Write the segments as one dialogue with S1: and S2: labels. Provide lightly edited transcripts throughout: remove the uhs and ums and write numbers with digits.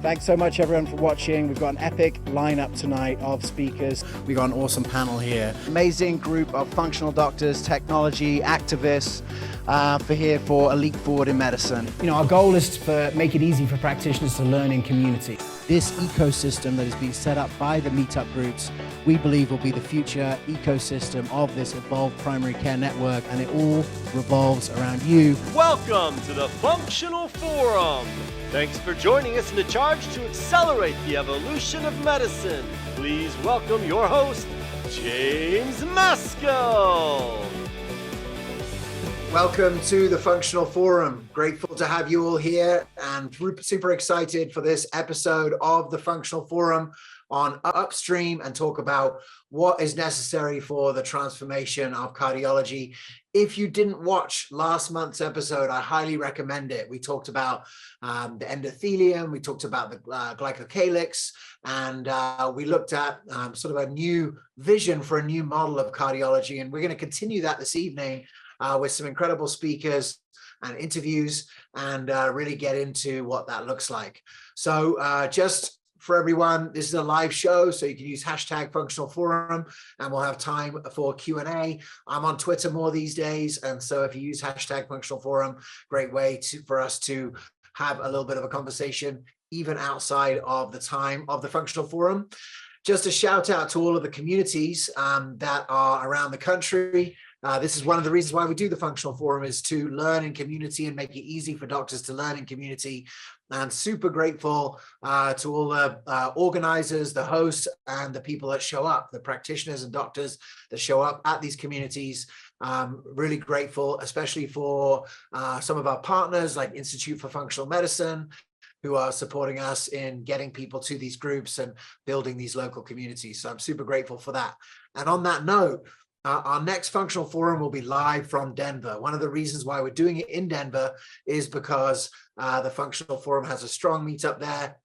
S1: Thanks so much, everyone, for watching. We've got an epic lineup tonight of speakers. We've got an awesome panel here. Amazing group of functional doctors, technology, activists, for a leap forward in medicine.
S2: You know, our goal is to make it easy for practitioners to learn in community.
S1: This ecosystem that is being set up by the meetup groups, we believe will be the future ecosystem of this evolved primary care network, and it all revolves around you.
S3: Welcome to the Functional Forum. Thanks for joining us in the charge to accelerate the evolution of medicine. Please welcome your host, James Maskell.
S4: Welcome to the Functional Forum. Grateful to have you all here and super excited for this episode of the Functional Forum on Upstream and talk about what is necessary for the transformation of cardiology. If you didn't watch last month's episode, I highly recommend it. We talked about the endothelium, we talked about the glycocalyx, and we looked at sort of a new vision for a new model of cardiology. And we're going to continue that this evening with some incredible speakers and interviews and really get into what that looks like. So just for everyone, this is a live show, so you can use hashtag Functional Forum, and we'll have time for Q&A. I'm on Twitter more these days, and so if you use hashtag Functional Forum, great way for us to have a little bit of a conversation, even outside of the time of the Functional Forum. Just a shout out to all of the communities that are around the country. This is one of the reasons why we do the Functional Forum, is to learn in community and make it easy for doctors to learn in community. And super grateful to all the organizers, the hosts, and the people that show up, the practitioners and doctors that show up at these communities. Really grateful, especially for some of our partners like Institute for Functional Medicine, who are supporting us in getting people to these groups and building these local communities. So I'm super grateful for that. And on that note, our next Functional Forum will be live from Denver. One of the reasons why we're doing it in Denver is because the Functional Forum has a strong meetup there.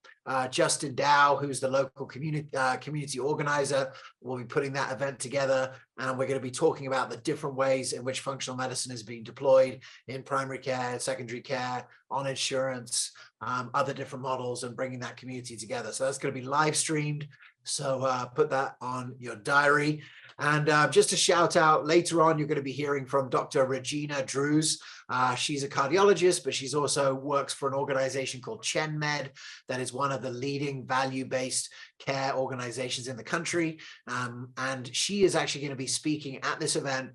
S4: Justin Dow, who's the local community organizer, will be putting that event together. And we're going to be talking about the different ways in which functional medicine is being deployed in primary care, secondary care, on insurance, other different models, and bringing that community together. So that's going to be live streamed. So put that on your diary. And just a shout out, later on, you're going to be hearing from Dr. Regina Druz. She's a cardiologist, but she's also works for an organization called ChenMed that is one of the leading value-based care organizations in the country. And she is actually going to be speaking at this event,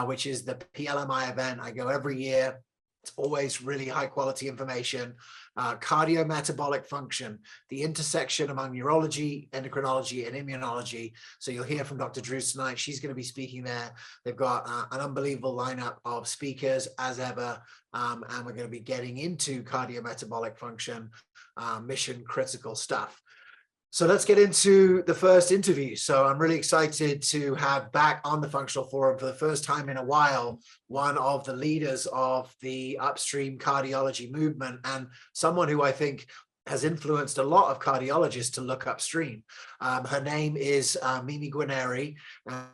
S4: which is the PLMI event. I go every year. It's always really high quality information. Cardiometabolic function, the intersection among neurology, endocrinology, and immunology. So you'll hear from Dr. Druz tonight. She's going to be speaking there. They've got an unbelievable lineup of speakers as ever. And we're going to be getting into cardiometabolic function, mission critical stuff. So let's get into the first interview. So I'm really excited to have back on the Functional Forum for the first time in a while, one of the leaders of the Upstream cardiology movement, and someone who I think has influenced a lot of cardiologists to look upstream. Her name is Mimi Guanari,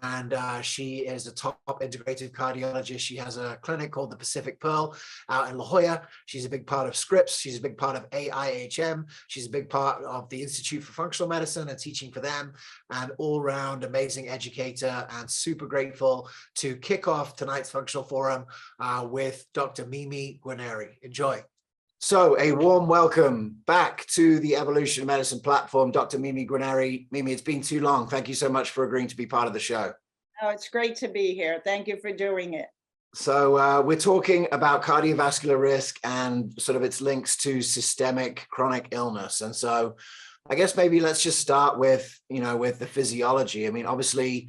S4: and she is a top integrative cardiologist. She has a clinic called the Pacific Pearl out in La Jolla. She's a big part of Scripps. She's a big part of AIHM. She's a big part of the Institute for Functional Medicine and teaching for them, and all-round amazing educator, and super grateful to kick off tonight's Functional Forum with Dr. Mimi Guanari. Enjoy. So a warm welcome back to the Evolution of Medicine platform, Dr. Mimi Guanari. Mimi, it's been too long. Thank you so much for agreeing to be part of the show.
S5: Oh, it's great to be here. Thank you for doing it.
S4: So we're talking about cardiovascular risk and sort of its links to systemic chronic illness. And so I guess maybe let's just start with, with the physiology. I mean, obviously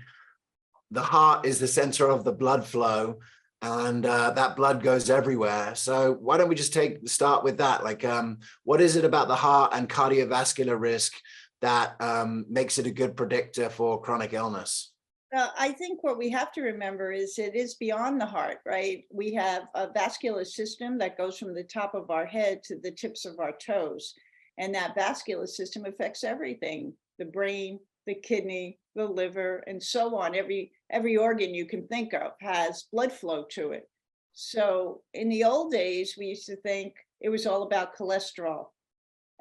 S4: the heart is the center of the blood flow, and that blood goes everywhere. So why don't we just start with that? Like, what is it about the heart and cardiovascular risk that makes it a good predictor for chronic illness?
S5: Well, I think what we have to remember is it is beyond the heart, right? We have a vascular system that goes from the top of our head to the tips of our toes. And that vascular system affects everything, the brain, the kidney, the liver, and so on. Every organ you can think of has blood flow to it. So in the old days, we used to think it was all about cholesterol.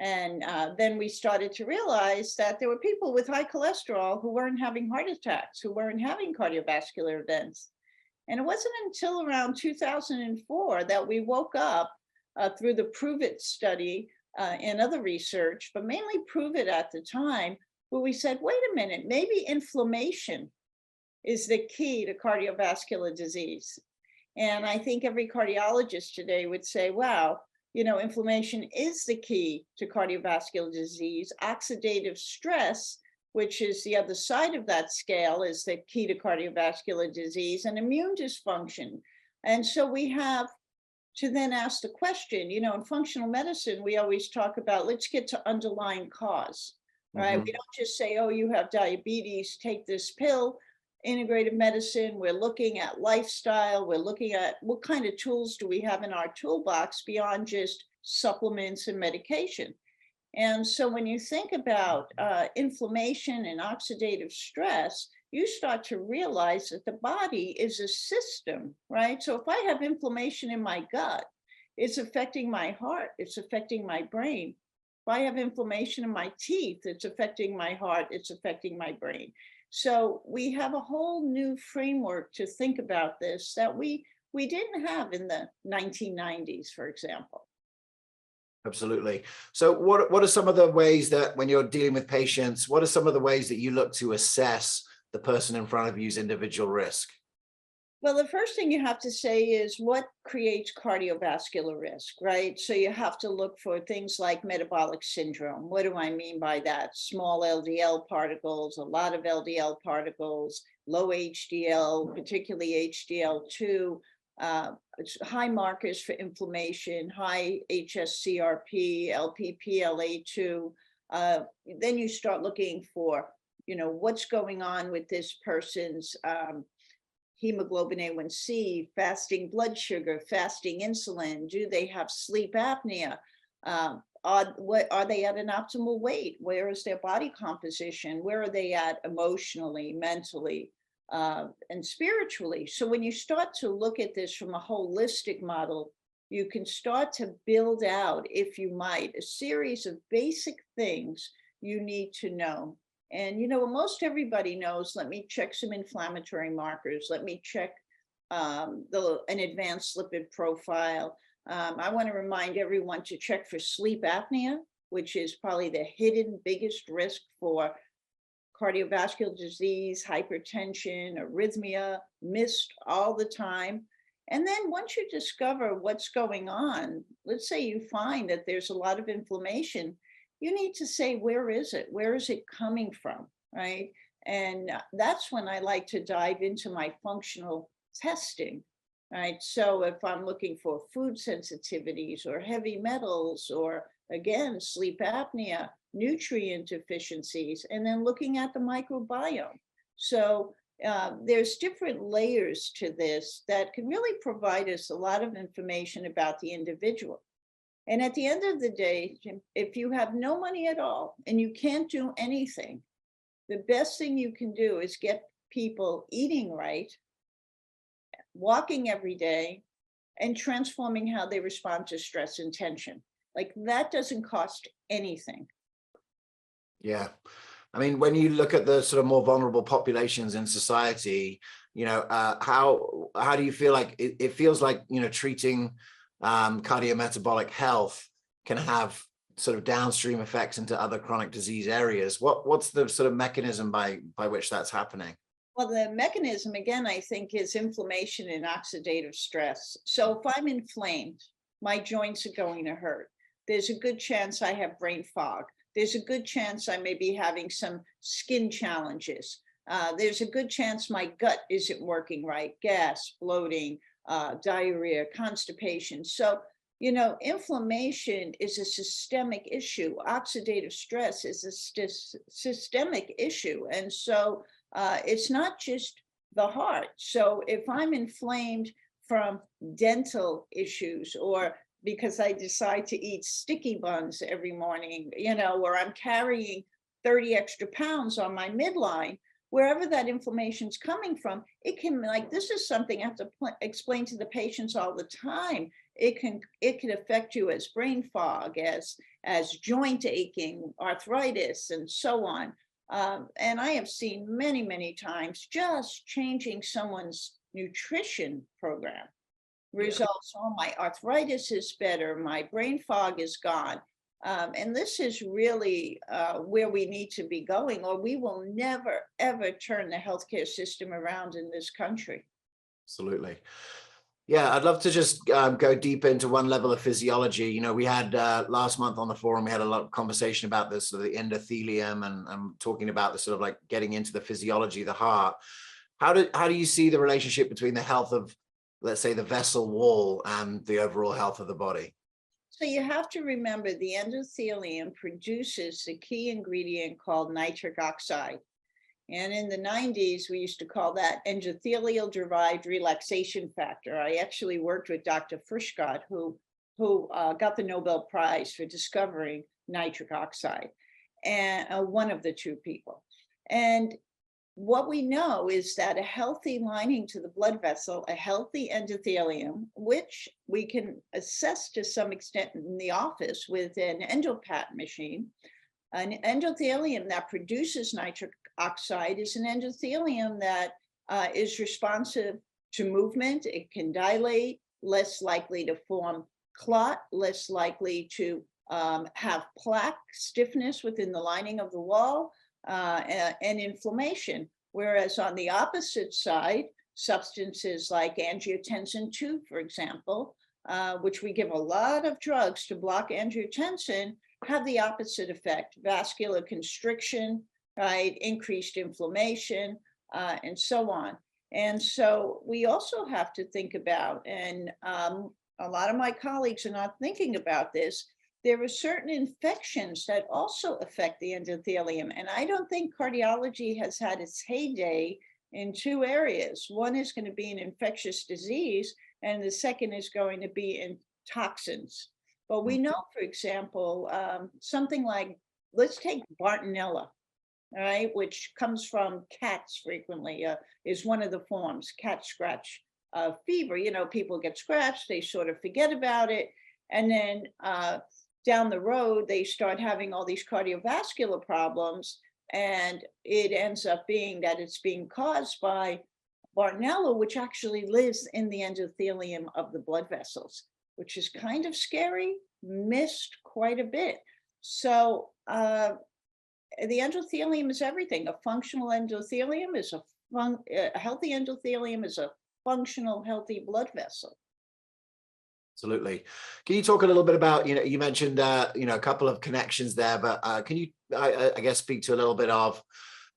S5: And then we started to realize that there were people with high cholesterol who weren't having heart attacks, who weren't having cardiovascular events. And it wasn't until around 2004 that we woke up through the Prove It study and other research, but mainly Prove It at the time, where we said, wait a minute, maybe inflammation is the key to cardiovascular disease. And I think every cardiologist today would say, wow, you know, inflammation is the key to cardiovascular disease. Oxidative stress, which is the other side of that scale, is the key to cardiovascular disease, and immune dysfunction. And so we have to then ask the question, you know, in functional medicine, we always talk about, let's get to underlying cause, right? We don't just say, oh, you have diabetes, take this pill. Integrative medicine, we're looking at lifestyle, we're looking at what kind of tools do we have in our toolbox beyond just supplements and medication. And so when you think about inflammation and oxidative stress, you start to realize that the body is a system, right? So if I have inflammation in my gut, it's affecting my heart, it's affecting my brain. If I have inflammation in my teeth, it's affecting my heart, it's affecting my brain. So we have a whole new framework to think about this that we didn't have in the 1990s, for example.
S4: Absolutely. So what are some of the ways that when you're dealing with patients, what are some of the ways that you look to assess the person in front of you's individual risk?
S5: Well, the first thing you have to say is what creates cardiovascular risk, right? So you have to look for things like metabolic syndrome. What do I mean by that? Small LDL particles, a lot of LDL particles, low HDL, particularly HDL2, high markers for inflammation, high HSCRP, LPPLA2. Then you start looking for, you know, what's going on with this person's hemoglobin A1C, fasting blood sugar, fasting insulin. Do they have sleep apnea? Are they at an optimal weight? Where is their body composition? Where are they at emotionally, mentally, and spiritually? So when you start to look at this from a holistic model, you can start to build out, if you might, a series of basic things you need to know. And, you know, most everybody knows, let me check some inflammatory markers. Let me check an advanced lipid profile. I want to remind everyone to check for sleep apnea, which is probably the hidden biggest risk for cardiovascular disease, hypertension, arrhythmia, missed all the time. And then once you discover what's going on, let's say you find that there's a lot of inflammation, you need to say, where is it? Where is it coming from, right? And that's when I like to dive into my functional testing, right? So if I'm looking for food sensitivities or heavy metals, or again, sleep apnea, nutrient deficiencies, and then looking at the microbiome. So there's different layers to this that can really provide us a lot of information about the individual. And at the end of the day, Jim, if you have no money at all and you can't do anything, the best thing you can do is get people eating right, walking every day, and transforming how they respond to stress and tension. Like, that doesn't cost anything.
S4: Yeah. I mean, when you look at the sort of more vulnerable populations in society, you know, how do you feel like it feels like, you know, treating cardiometabolic health can have sort of downstream effects into other chronic disease areas? What's the sort of mechanism by which that's happening?
S5: Well, the mechanism, again, I think, is inflammation and oxidative stress. So if I'm inflamed, my joints are going to hurt. There's a good chance I have brain fog. There's a good chance I may be having some skin challenges. There's a good chance my gut isn't working right, gas, bloating, diarrhea, constipation. So, you know, inflammation is a systemic issue. Oxidative stress is a systemic issue. And so it's not just the heart. So if I'm inflamed from dental issues, or because I decide to eat sticky buns every morning, you know, or I'm carrying 30 extra pounds on my midline, wherever that inflammation is coming from, it can, like, this is something I have to explain to the patients all the time. it can affect you as brain fog, as joint aching, arthritis, and so on. And I have seen many times just changing someone's nutrition program results. Oh, my arthritis is better, my brain fog is gone. And this is really where we need to be going, or we will never, ever turn the healthcare system around in this country.
S4: Absolutely. Yeah, I'd love to just go deep into one level of physiology. You know, we had last month on the forum, we had a lot of conversation about this, sort of the endothelium and talking about the sort of like getting into the physiology of the heart. How do you see the relationship between the health of, let's say, the vessel wall and the overall health of the body?
S5: So you have to remember the endothelium produces the key ingredient called nitric oxide. And in the 90s, we used to call that endothelial-derived relaxation factor. I actually worked with Dr. Frischgott, who got the Nobel Prize for discovering nitric oxide, and one of the two people. And what we know is that a healthy lining to the blood vessel, a healthy endothelium, which we can assess to some extent in the office with an endopat machine, an endothelium that produces nitric oxide is an endothelium that is responsive to movement. It can dilate, less likely to form clot, less likely to have plaque stiffness within the lining of the wall, and inflammation. Whereas on the opposite side, substances like angiotensin II, for example, which we give a lot of drugs to block angiotensin, have the opposite effect: vascular constriction, right, increased inflammation, and so on. And so we also have to think about, and a lot of my colleagues are not thinking about this, there are certain infections that also affect the endothelium. And I don't think cardiology has had its heyday in two areas. One is going to be in infectious disease, and the second is going to be in toxins. But we know, for example, something like, let's take Bartonella, all right, which comes from cats frequently, is one of the forms, cat scratch fever. You know, people get scratched, they sort of forget about it. And then down the road, they start having all these cardiovascular problems. And it ends up being that it's being caused by Bartonella, which actually lives in the endothelium of the blood vessels, which is kind of scary, missed quite a bit. So the endothelium is everything. A functional endothelium is a healthy endothelium is a functional, healthy blood vessel. Absolutely.
S4: Can you talk a little bit about, you mentioned, a couple of connections there, but can you, I guess, speak to a little bit of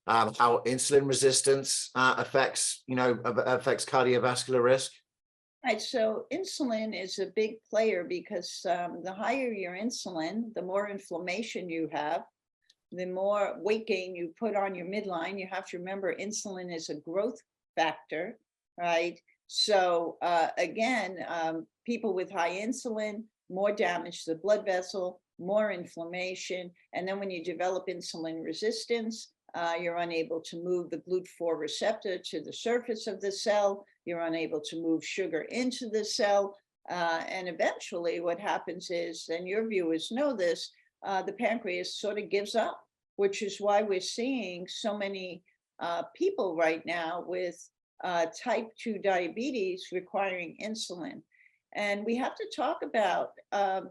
S4: how insulin resistance affects cardiovascular risk?
S5: Right, so insulin is a big player because the higher your insulin, the more inflammation you have, the more weight gain you put on your midline. You have to remember insulin is a growth factor, right? So again, people with high insulin, more damage to the blood vessel, more inflammation. And then when you develop insulin resistance, you're unable to move the GLUT4 receptor to the surface of the cell. You're unable to move sugar into the cell. And eventually what happens is, and your viewers know this, the pancreas sort of gives up, which is why we're seeing so many people right now with type 2 diabetes requiring insulin. And we have to talk about,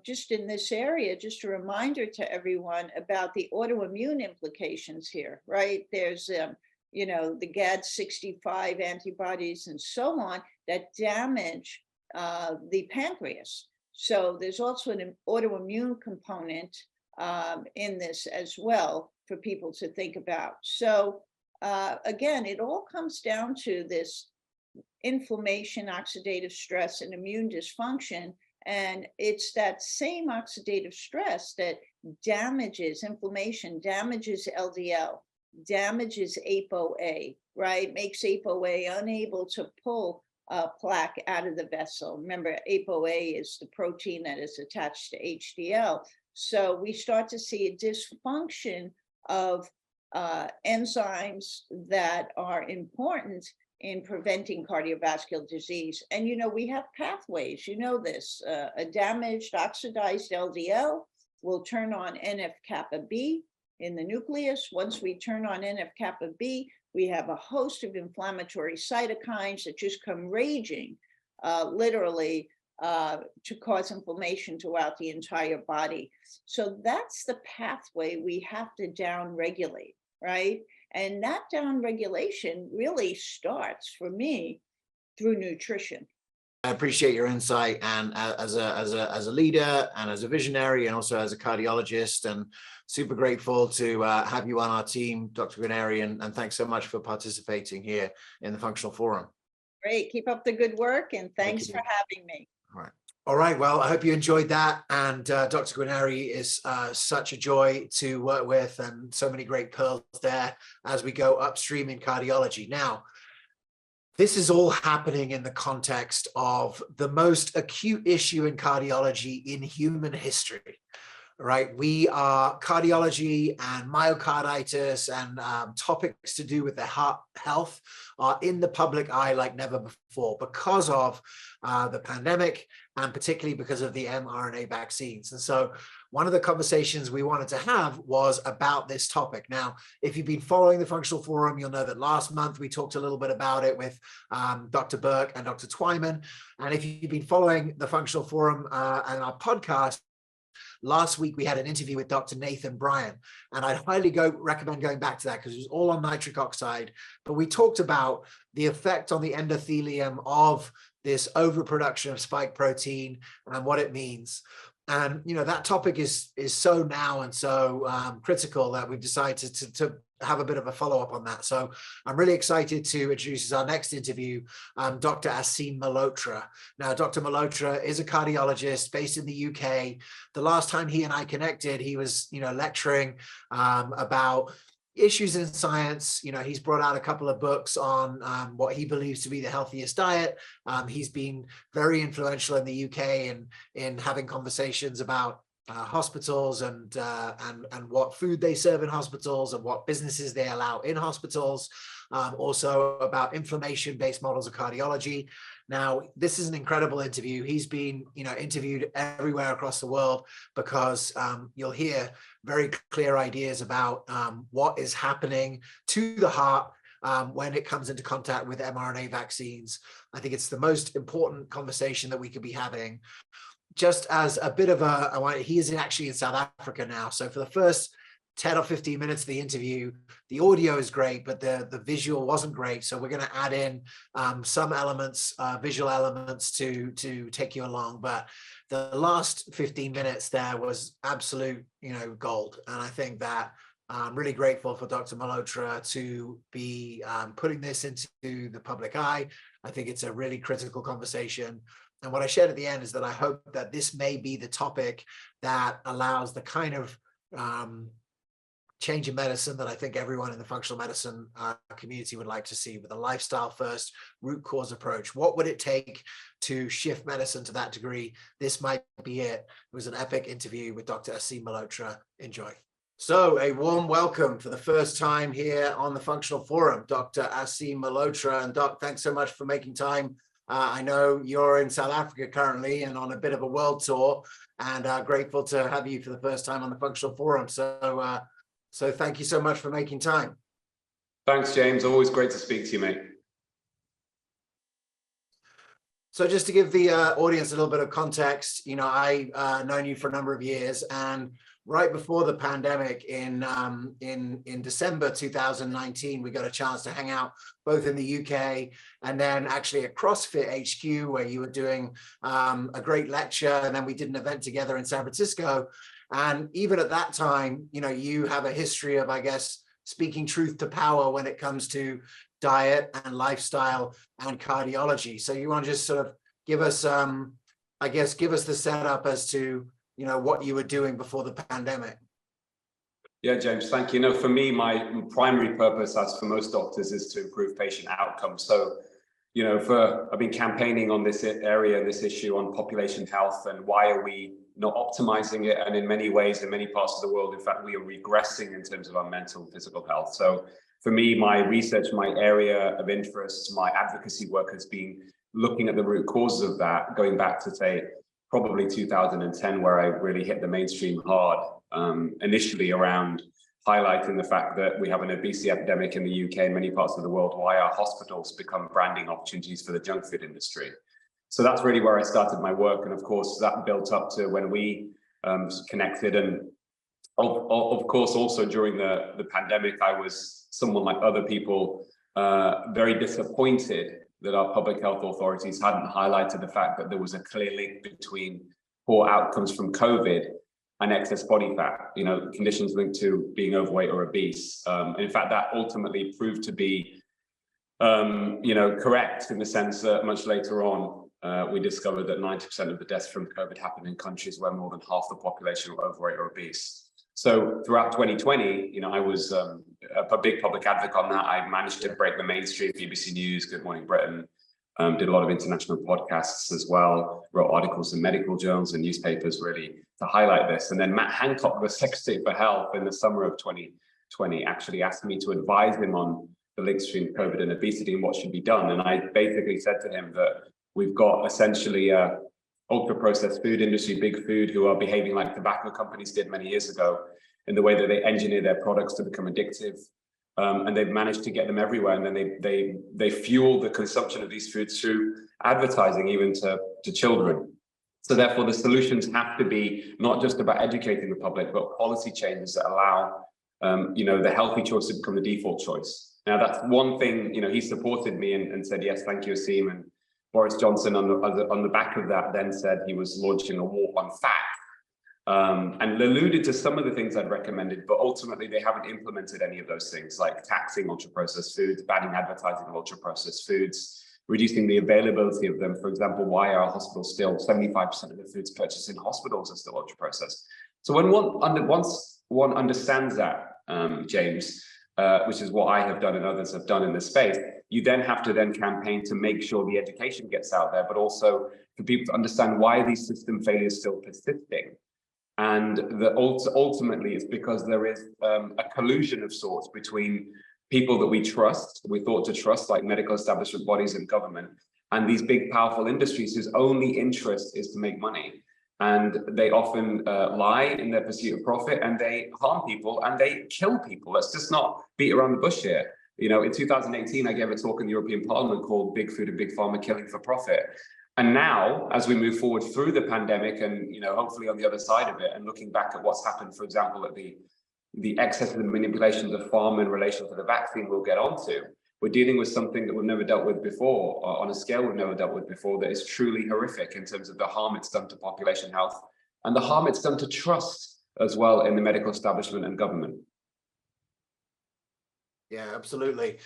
S5: just in this area, just a reminder to everyone about the autoimmune implications here, right? There's, the GAD65 antibodies and so on that damage the pancreas. So there's also an autoimmune component in this as well for people to think about. So again, it all comes down to this inflammation, oxidative stress, and immune dysfunction. And it's that same oxidative stress that damages inflammation, damages LDL, damages ApoA, right? Makes ApoA unable to pull plaque out of the vessel. Remember, ApoA is the protein that is attached to HDL. So we start to see a dysfunction of enzymes that are important in preventing cardiovascular disease. And, we have pathways, this, a damaged oxidized LDL will turn on NF-kappa B in the nucleus. Once we turn on NF-kappa B, we have a host of inflammatory cytokines that just come raging, literally, to cause inflammation throughout the entire body. So that's the pathway we have to downregulate, right? And that downregulation really starts, for me, through nutrition.
S4: I appreciate your insight, and as a leader and as a visionary and also as a cardiologist, and super grateful to have you on our team, Dr. Guarneri, and thanks so much for participating here in the Functional Forum.
S5: Great. Keep up the good work, and thanks for having me.
S4: All right. Well, I hope you enjoyed that. And Dr. Guarneri is such a joy to work with, and so many great pearls there as we go upstream in cardiology. Now, this is all happening in the context of the most acute issue in cardiology in human history, right? We are cardiology and myocarditis and topics to do with the heart health are in the public eye like never before because of the pandemic, and particularly because of the mRNA vaccines. And so one of the conversations we wanted to have was about this topic. Now, if you've been following the Functional Forum, you'll know that last month we talked a little bit about it with Dr. Burke and Dr. Twyman. And if you've been following the Functional Forum and our podcast, last week we had an interview with Dr. Nathan Bryan, and I'd highly recommend going back to that because it was all on nitric oxide. But we talked about the effect on the endothelium of this overproduction of spike protein and what it means. And that topic is so now and so critical that we've decided to have a bit of a follow-up on that. So I'm really excited to introduce our next interview, Dr. Aseem Malhotra. Now, Dr. Malhotra is a cardiologist based in the UK. The last time he and I connected, he was lecturing about issues in science. He's brought out a couple of books on what he believes to be the healthiest diet. He's been very influential in the UK in having conversations about hospitals and what food they serve in hospitals and what businesses they allow in hospitals. Also about inflammation-based models of cardiology. Now, this is an incredible interview. He's been, interviewed everywhere across the world because you'll hear very clear ideas about what is happening to the heart when it comes into contact with mRNA vaccines. I think it's the most important conversation that we could be having. Just as a bit of he is actually in South Africa now. So for the first 10 or 15 minutes of the interview, the audio is great, but the visual wasn't great. So we're going to add in some elements, visual elements to take you along. But the last 15 minutes there was absolute, gold. And I think that I'm really grateful for Dr. Malhotra to be putting this into the public eye. I think it's a really critical conversation. And what I shared at the end is that I hope that this may be the topic that allows the kind of change in medicine that I think everyone in the functional medicine community would like to see, with a lifestyle first root cause approach. What would it take to shift medicine to that degree? This might be it. It was an epic interview with Dr. Aseem Malhotra. Enjoy. So a warm welcome for the first time here on the Functional Forum, Dr. Aseem Malhotra. And Doc, thanks so much for making time. I know you're in South Africa currently and on a bit of a world tour, and grateful to have you for the first time on the Functional Forum. So thank you so much for making time.
S6: Thanks, James. Always great to speak to you, mate.
S4: So just to give the audience a little bit of context, I've known you for a number of years, and right before the pandemic in December 2019, we got a chance to hang out both in the UK and then actually at CrossFit HQ, where you were doing a great lecture, and then we did an event together in San Francisco. And even at that time, you have a history of, I guess, speaking truth to power when it comes to diet and lifestyle and cardiology. So you want to just sort of give us, give us the setup as to, what you were doing before the pandemic.
S6: Yeah, James, thank you. For me, my primary purpose, as for most doctors, is to improve patient outcomes. So, I've been campaigning on this area, this issue on population health and why are we not optimizing it. And in many ways, in many parts of the world, in fact, we are regressing in terms of our mental and physical health. So for me, my research, my area of interest, my advocacy work has been looking at the root causes of that, going back to, say, probably 2010, where I really hit the mainstream hard, initially around highlighting the fact that we have an obesity epidemic in the UK and many parts of the world, why our hospitals become branding opportunities for the junk food industry. So that's really where I started my work. And of course, that built up to when we connected. And of course, also during the pandemic, I was someone like other people, very disappointed that our public health authorities hadn't highlighted the fact that there was a clear link between poor outcomes from COVID and excess body fat, conditions linked to being overweight or obese. In fact, that ultimately proved to be, correct, in the sense that much later on, we discovered that 90% of the deaths from COVID happened in countries where more than half the population were overweight or obese. So throughout 2020, I was a big public advocate on that. I managed to break the mainstream, BBC News, Good Morning Britain, did a lot of international podcasts as well, wrote articles in medical journals and newspapers really to highlight this. And then Matt Hancock, the Secretary for Health, in the summer of 2020, actually asked me to advise him on the links between COVID and obesity and what should be done. And I basically said to him that we've got essentially a ultra-processed food industry, big food, who are behaving like tobacco companies did many years ago in the way that they engineer their products to become addictive. And they've managed to get them everywhere. And then they fuel the consumption of these foods through advertising, even to children. So therefore, the solutions have to be not just about educating the public, but policy changes that allow the healthy choice to become the default choice. Now, that's one thing, he supported me and said, yes, thank you, Aseem. And Boris Johnson on the back of that then said he was launching a war on fat, and alluded to some of the things I'd recommended, but ultimately they haven't implemented any of those things, like taxing ultra-processed foods, banning advertising of ultra-processed foods, reducing the availability of them. For example, why are hospitals still 75% of the foods purchased in hospitals are still ultra-processed? So once one understands that, James, which is what I have done and others have done in this space, you then have to campaign to make sure the education gets out there, but also for people to understand why these system failures still persisting. And that ultimately it's because there is a collusion of sorts between people that we thought to trust, like medical establishment bodies and government, and these big, powerful industries whose only interest is to make money. And they often lie in their pursuit of profit, and they harm people and they kill people. Let's just not beat around the bush here. In 2018, I gave a talk in the European Parliament called Big Food and Big Pharma Killing for Profit. And now, as we move forward through the pandemic and, hopefully on the other side of it, and looking back at what's happened, for example, at the excess and manipulations of pharma in relation to the vaccine we'll get onto, we're dealing with something that we've never dealt with before, on a scale we've never dealt with before, that is truly horrific in terms of the harm it's done to population health and the harm it's done to trust as well in the medical establishment and government.
S4: Yeah, absolutely.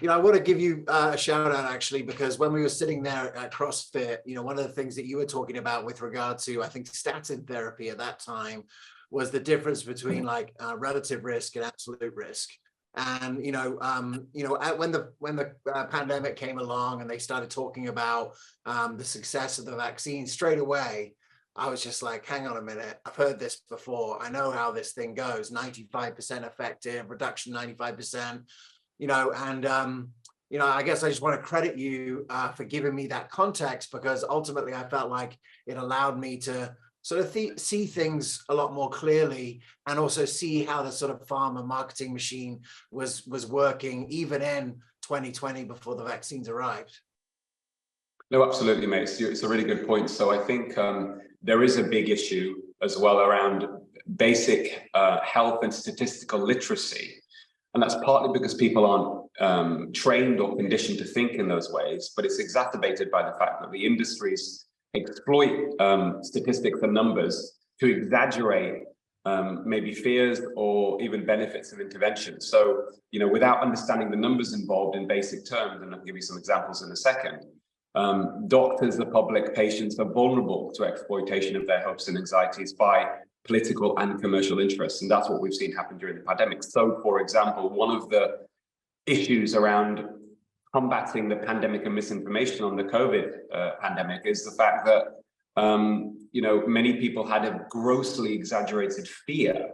S4: I want to give you a shout out, actually, because when we were sitting there at CrossFit, one of the things that you were talking about with regard to, I think, statin therapy at that time was the difference between relative risk and absolute risk. And, when the pandemic came along and they started talking about the success of the vaccine straight away, I was just like, hang on a minute, I've heard this before. I know how this thing goes, 95% effective, reduction 95%, I guess I just want to credit you for giving me that context, because ultimately I felt like it allowed me to sort of see things a lot more clearly, and also see how the sort of pharma marketing machine was working even in 2020 before the vaccines arrived.
S6: No, absolutely, mate. It's a really good point. So I think there is a big issue as well around basic health and statistical literacy. And that's partly because people aren't trained or conditioned to think in those ways, but it's exacerbated by the fact that the industries exploit statistics and numbers to exaggerate maybe fears or even benefits of intervention. So, without understanding the numbers involved in basic terms, and I'll give you some examples in a second, doctors, the public, patients are vulnerable to exploitation of their hopes and anxieties by political and commercial interests. And that's what we've seen happen during the pandemic. So, for example, one of the issues around combating the pandemic and misinformation on the COVID pandemic is the fact that, many people had a grossly exaggerated fear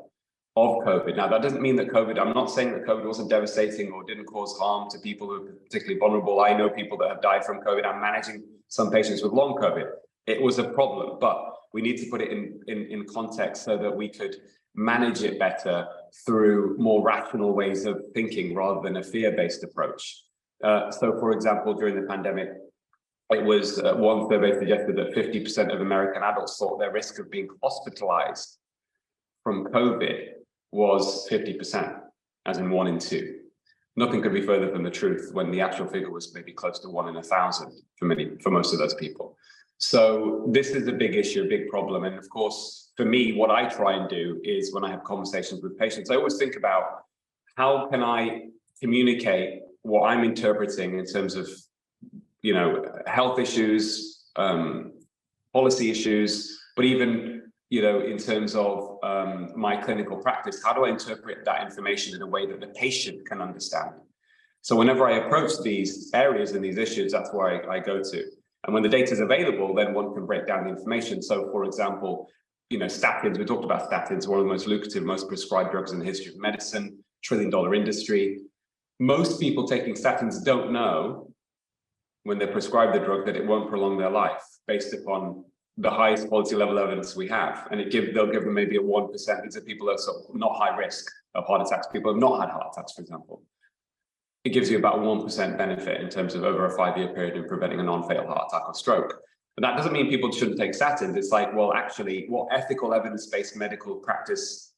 S6: of COVID. Now, that doesn't mean that I'm not saying that COVID wasn't devastating or didn't cause harm to people who are particularly vulnerable. I know people that have died from COVID. I'm managing some patients with long COVID. It was a problem, but we need to put it in context so that we could manage it better through more rational ways of thinking rather than a fear-based approach. So, for example, during the pandemic, it was one survey suggested that 50% of American adults thought their risk of being hospitalized from COVID was 50%, as in 1 in 2. Nothing could be further from the truth when the actual figure was maybe close to 1 in 1,000 for most of those people. So this is a big issue, a big problem. And of course, for me, what I try and do is when I have conversations with patients, I always think about how can I communicate what I'm interpreting in terms of, health issues, policy issues, but even, in terms of my clinical practice, how do I interpret that information in a way that the patient can understand? So whenever I approach these areas and these issues, that's where I go to. And when the data is available, then one can break down the information. So for example, statins, we talked about statins, one of the most lucrative, most prescribed drugs in the history of medicine, $1 trillion industry. Most people taking statins don't know when they're prescribed the drug that it won't prolong their life based upon the highest quality level evidence we have. And they'll give them maybe a 1%. These are people that are sort of not high risk of heart attacks, people who have not had heart attacks, for example. It gives you about 1% benefit in terms of over a 5-year period in preventing a non-fatal heart attack or stroke. But that doesn't mean people shouldn't take statins. It's like, well, actually, what ethical evidence-based medical practice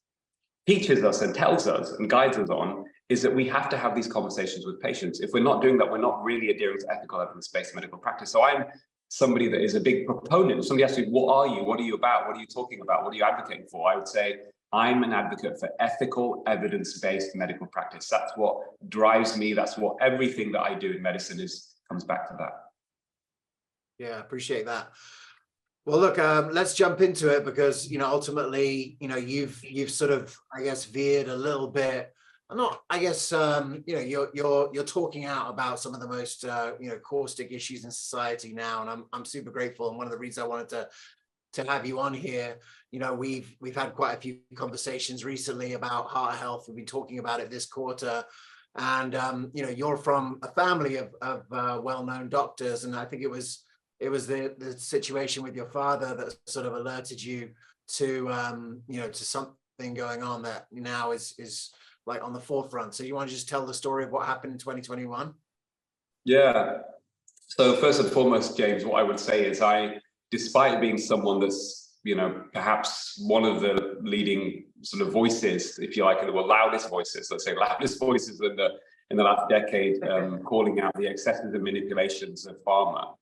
S6: teaches us and tells us and guides us on is that we have to have these conversations with patients. If we're not doing that, we're not really adhering to ethical evidence-based medical practice. So I'm somebody that is a big proponent. If somebody asks me, what are you? What are you about? What are you talking about? What are you advocating for? I would say, I'm an advocate for ethical evidence-based medical practice. That's what drives me. That's what everything that I do in medicine comes back to that.
S4: Yeah, appreciate that. Well, look, let's jump into it because, ultimately, you've sort of, I guess, veered a little bit. You're talking out about some of the most, caustic issues in society now, and I'm super grateful. And one of the reasons I wanted to have you on here, we've had quite a few conversations recently about heart health. We've been talking about it this quarter, and you're from a family of well-known doctors, and I think it was the situation with your father that sort of alerted you to to something going on that now is like on the forefront. So you want to just tell the story of what happened in 2021?
S6: Yeah. So first and foremost, James, what I would say is despite being someone that's, perhaps one of the leading sort of voices, if you like, in the world, loudest voices in the last decade, calling out the excesses and manipulations of pharma.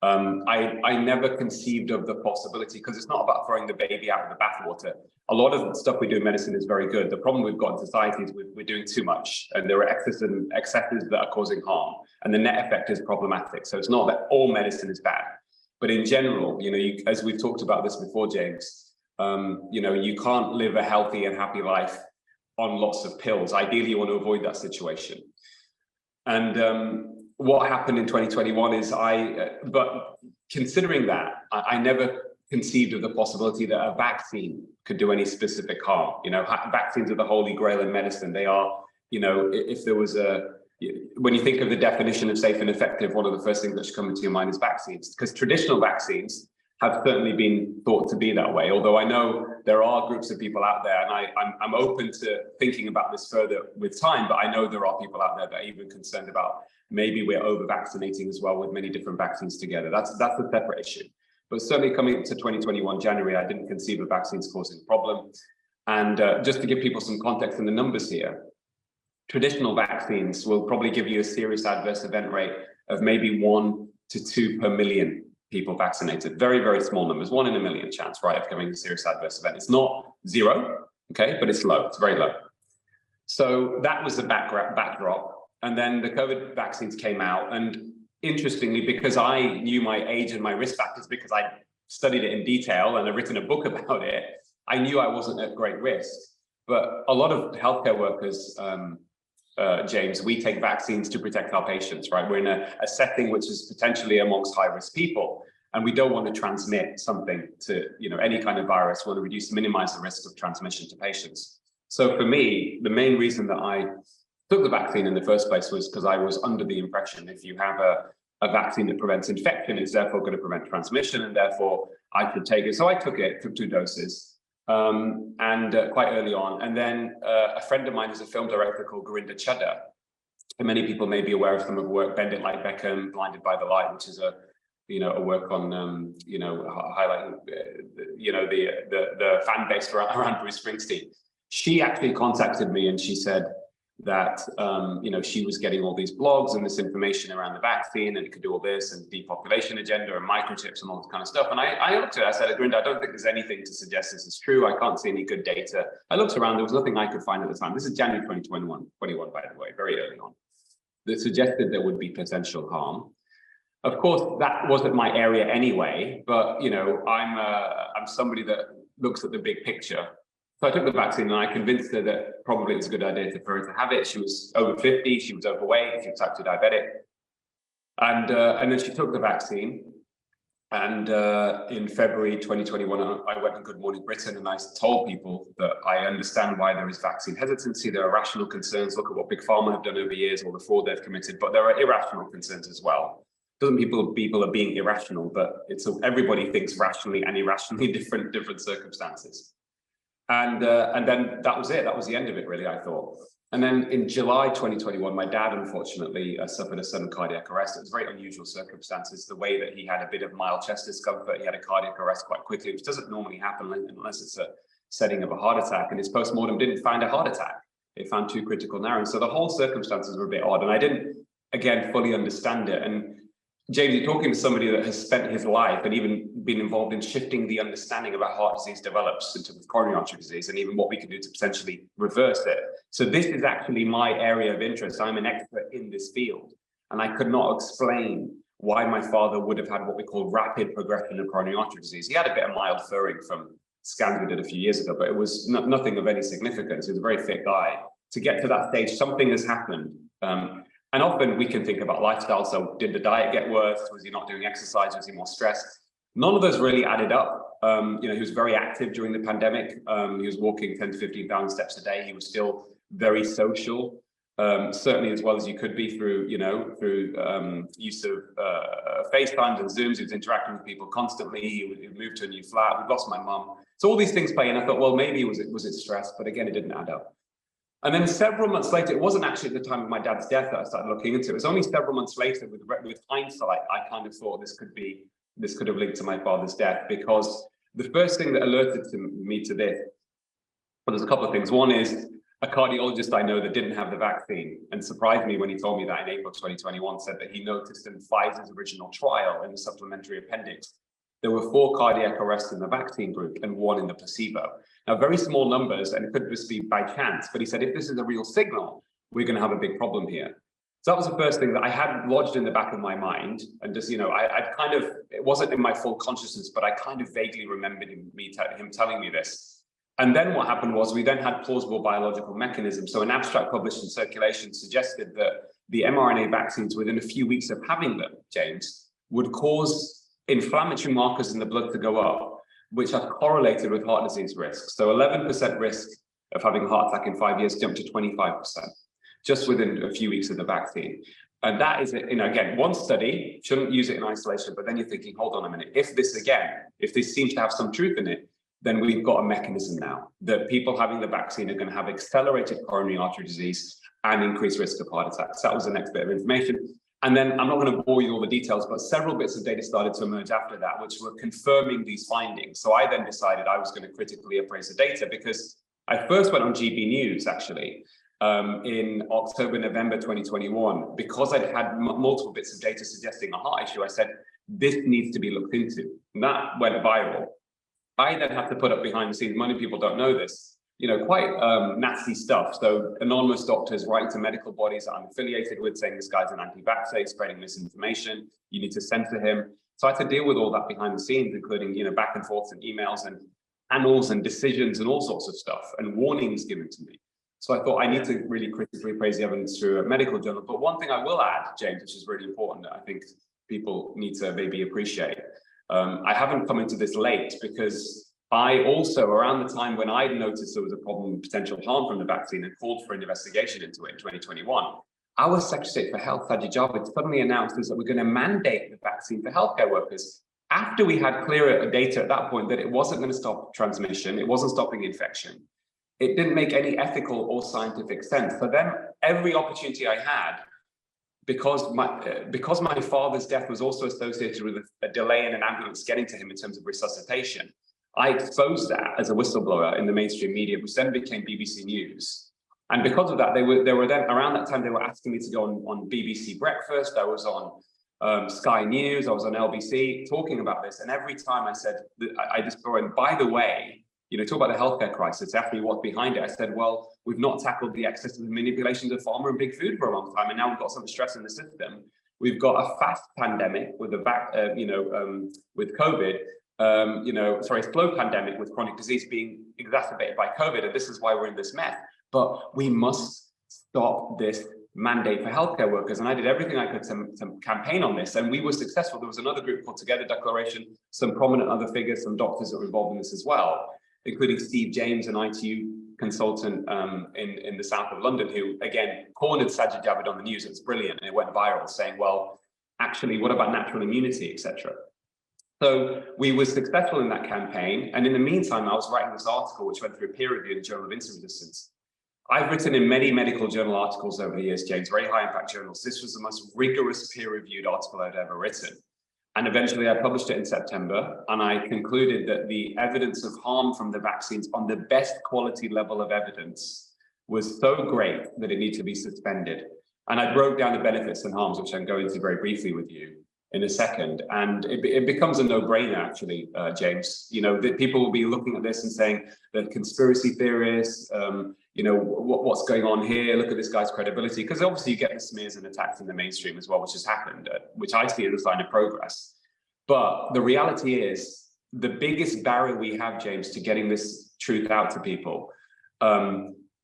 S6: I never conceived of the possibility, because it's not about throwing the baby out with the bathwater. A lot of the stuff we do in medicine is very good. The problem we've got in society is we're doing too much, and there are excesses that are causing harm, and the net effect is problematic. So it's not that all medicine is bad, but in general, as we've talked about this before, James, you can't live a healthy and happy life on lots of pills. Ideally, you want to avoid that situation. And what happened in 2021 is but considering that, I never conceived of the possibility that a vaccine could do any specific harm. Vaccines are the holy grail in medicine. They are, if there was when you think of the definition of safe and effective, one of the first things that should come into your mind is vaccines, because traditional vaccines have certainly been thought to be that way. Although I know there are groups of people out there, and I'm open to thinking about this further with time, but I know there are people out there that are even concerned about maybe we're over-vaccinating as well with many different vaccines together. That's a separate issue. But certainly coming to 2021 January, I didn't conceive of vaccines causing a problem. And just to give people some context in the numbers here, traditional vaccines will probably give you a serious adverse event rate of maybe 1 to 2 per million people vaccinated. Very, very small numbers, 1 in a million chance, right, of having a serious adverse event. It's not zero, okay, but it's low, it's very low. So that was the backdrop. And then the COVID vaccines came out. And interestingly, because I knew my age and my risk factors, because I studied it in detail and I've written a book about it, I knew I wasn't at great risk. But a lot of healthcare workers, James, we take vaccines to protect our patients, right? We're in a setting which is potentially amongst high-risk people, and we don't want to transmit something to, any kind of virus. We want to minimize the risk of transmission to patients. So for me, the main reason that I took the vaccine in the first place was because I was under the impression if you have a vaccine that prevents infection, it's therefore going to prevent transmission, and therefore I could take it. So I took it, took 2 doses, and quite early on. And then a friend of mine is a film director called Gurinder Chadha. And many people may be aware of some of her work, Bend It Like Beckham, Blinded by the Light, which is a work on, highlighting, the fan base around Bruce Springsteen. She actually contacted me and she said that, she was getting all these blogs and this information around the vaccine, and it could do all this and depopulation agenda and microchips and all this kind of stuff. And I looked at it, I said, Gurinder, I don't think there's anything to suggest this is true. I can't see any good data. I looked around, there was nothing I could find at the time. This is January 2021, by the way, very early on, that suggested there would be potential harm. Of course, that wasn't my area anyway, but I'm somebody that looks at the big picture. So I took the vaccine and I convinced her that probably it's a good idea for her to have it. She was over 50, she was overweight, she was type 2 diabetic. And then she took the vaccine. And in February 2021, I went on Good Morning Britain and I told people that I understand why there is vaccine hesitancy. There are rational concerns. Look at what Big Pharma have done over years, all the fraud they've committed, but there are irrational concerns as well. Doesn't mean people are being irrational, but everybody thinks rationally and irrationally different circumstances. And then that was it. That was the end of it, really, I thought. And then in July 2021, my dad, unfortunately, suffered a sudden cardiac arrest. It was very unusual circumstances. The way that he had a bit of mild chest discomfort, he had a cardiac arrest quite quickly, which doesn't normally happen unless it's a setting of a heart attack. And his postmortem didn't find a heart attack. It found 2 critical narrows. So the whole circumstances were a bit odd. And I didn't, again, fully understand it. And James, you're talking to somebody that has spent his life and even been involved in shifting the understanding of how heart disease develops into coronary artery disease, and even what we can do to potentially reverse it. So this is actually my area of interest. I'm an expert in this field, and I could not explain why my father would have had what we call rapid progression of coronary artery disease. He had a bit of mild furring from scans we did a few years ago, but it was nothing of any significance. He was a very fit guy. To get to that stage, something has happened. And often we can think about lifestyle. So did the diet get worse? Was he not doing exercise? Was he more stressed? None of those really added up. He was very active during the pandemic. He was walking 10 to 15,000 steps a day. He was still very social, certainly as well as you could be through use of FaceTimes and Zooms. He was interacting with people constantly. He moved to a new flat. We've lost my mum. So all these things play in. I thought, well, maybe was it stress? But again, it didn't add up. And then several months later, it wasn't actually at the time of my dad's death that I started looking into it. It was only several months later, with hindsight, I kind of thought this could have linked to my father's death, because the first thing that alerted me to this, well, there's a couple of things. One is a cardiologist I know that didn't have the vaccine, and surprised me when he told me that in April 2021, said that he noticed in Pfizer's original trial in the supplementary appendix, there were 4 cardiac arrests in the vaccine group and 1 in the placebo. Now, very small numbers, and it could just be by chance, but he said, if this is a real signal, we're going to have a big problem here. So that was the first thing that I had lodged in the back of my mind. And just, I'd kind of, it wasn't in my full consciousness, but I kind of vaguely remembered him telling me this. And then what happened was we then had plausible biological mechanisms. So an abstract published in Circulation suggested that the mRNA vaccines, within a few weeks of having them, James, would cause inflammatory markers in the blood to go up, which are correlated with heart disease risk. So 11% risk of having a heart attack in 5 years jumped to 25%, just within a few weeks of the vaccine. And that is, again, one study, shouldn't use it in isolation, but then you're thinking, hold on a minute, if this seems to have some truth in it, then we've got a mechanism now that people having the vaccine are going to have accelerated coronary artery disease and increased risk of heart attacks. That was the next bit of information. And then I'm not going to bore you with all the details, but several bits of data started to emerge after that, which were confirming these findings. So I then decided I was going to critically appraise the data, because I first went on GB News, actually, in October, November 2021, because I'd had multiple bits of data suggesting a heart issue. I said, this needs to be looked into. And that went viral. I then have to put up behind the scenes, many people don't know this, quite nasty stuff. So anonymous doctors writing to medical bodies that I'm affiliated with, saying this guy's an anti-vaxxer, spreading misinformation, you need to censor him. So I had to deal with all that behind the scenes, including, back and forth and emails and annals and decisions and all sorts of stuff and warnings given to me. So I thought I need to really critically appraise the evidence through a medical journal. But one thing I will add, James, which is really important that I think people need to maybe appreciate. I haven't come into this late, because I also, around the time when I noticed there was a problem, potential harm from the vaccine, and called for an investigation into it in 2021, our Secretary of State for Health, Sajid Javid, suddenly announced that we're going to mandate the vaccine for healthcare workers. After we had clearer data at that point that it wasn't going to stop transmission, it wasn't stopping infection, it didn't make any ethical or scientific sense. For them, every opportunity I had, because my father's death was also associated with a delay in an ambulance getting to him in terms of resuscitation, I exposed that as a whistleblower in the mainstream media, which then became BBC News. And because of that, they were then, around that time, they were asking me to go on BBC Breakfast. I was on Sky News, I was on LBC talking about this. And every time I said, I just go, and by the way, talk about the healthcare crisis, after you what's behind it, I said, well, we've not tackled the excess of manipulations of pharma and big food for a long time. And now we've got some stress in the system. We've got a fast pandemic with with COVID. Slow pandemic with chronic disease being exacerbated by COVID. And this is why we're in this mess. But we must stop this mandate for healthcare workers. And I did everything I could to campaign on this. And we were successful. There was another group called Together Declaration, some prominent other figures, some doctors that were involved in this as well, including Steve James, an ITU consultant in the south of London, who, again, cornered Sajid Javid on the news. It was brilliant. And it went viral saying, well, actually, what about natural immunity, etc.? So we were successful in that campaign. And in the meantime, I was writing this article, which went through a peer review in the Journal of Insulin Resistance. I've written in many medical journal articles over the years, James, very high impact journals. This was the most rigorous peer-reviewed article I'd ever written. And eventually I published it in September, and I concluded that the evidence of harm from the vaccines on the best quality level of evidence was so great that it needed to be suspended. And I broke down the benefits and harms, which I'm going to very briefly with you in a second. And it becomes a no-brainer, actually, James. That people will be looking at this and saying that conspiracy theorists, what's going on here? Look at this guy's credibility. Because obviously you get the smears and attacks in the mainstream as well, which has happened, which I see as a sign of progress. But the reality is, the biggest barrier we have, James, to getting this truth out to people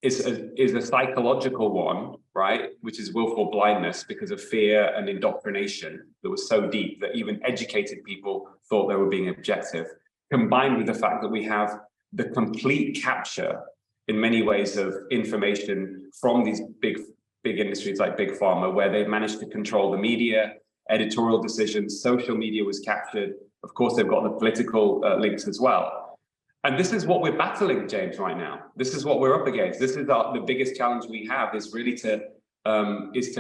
S6: is a psychological one, right? Which is willful blindness because of fear and indoctrination that was so deep that even educated people thought they were being objective, combined with the fact that we have the complete capture in many ways of information from these big industries like Big Pharma, where they've managed to control the media, editorial decisions, social media was captured. Of course, they've got the political links as well. And this is what we're battling, James, right now. This is what we're up against. This is the biggest challenge we have, is really to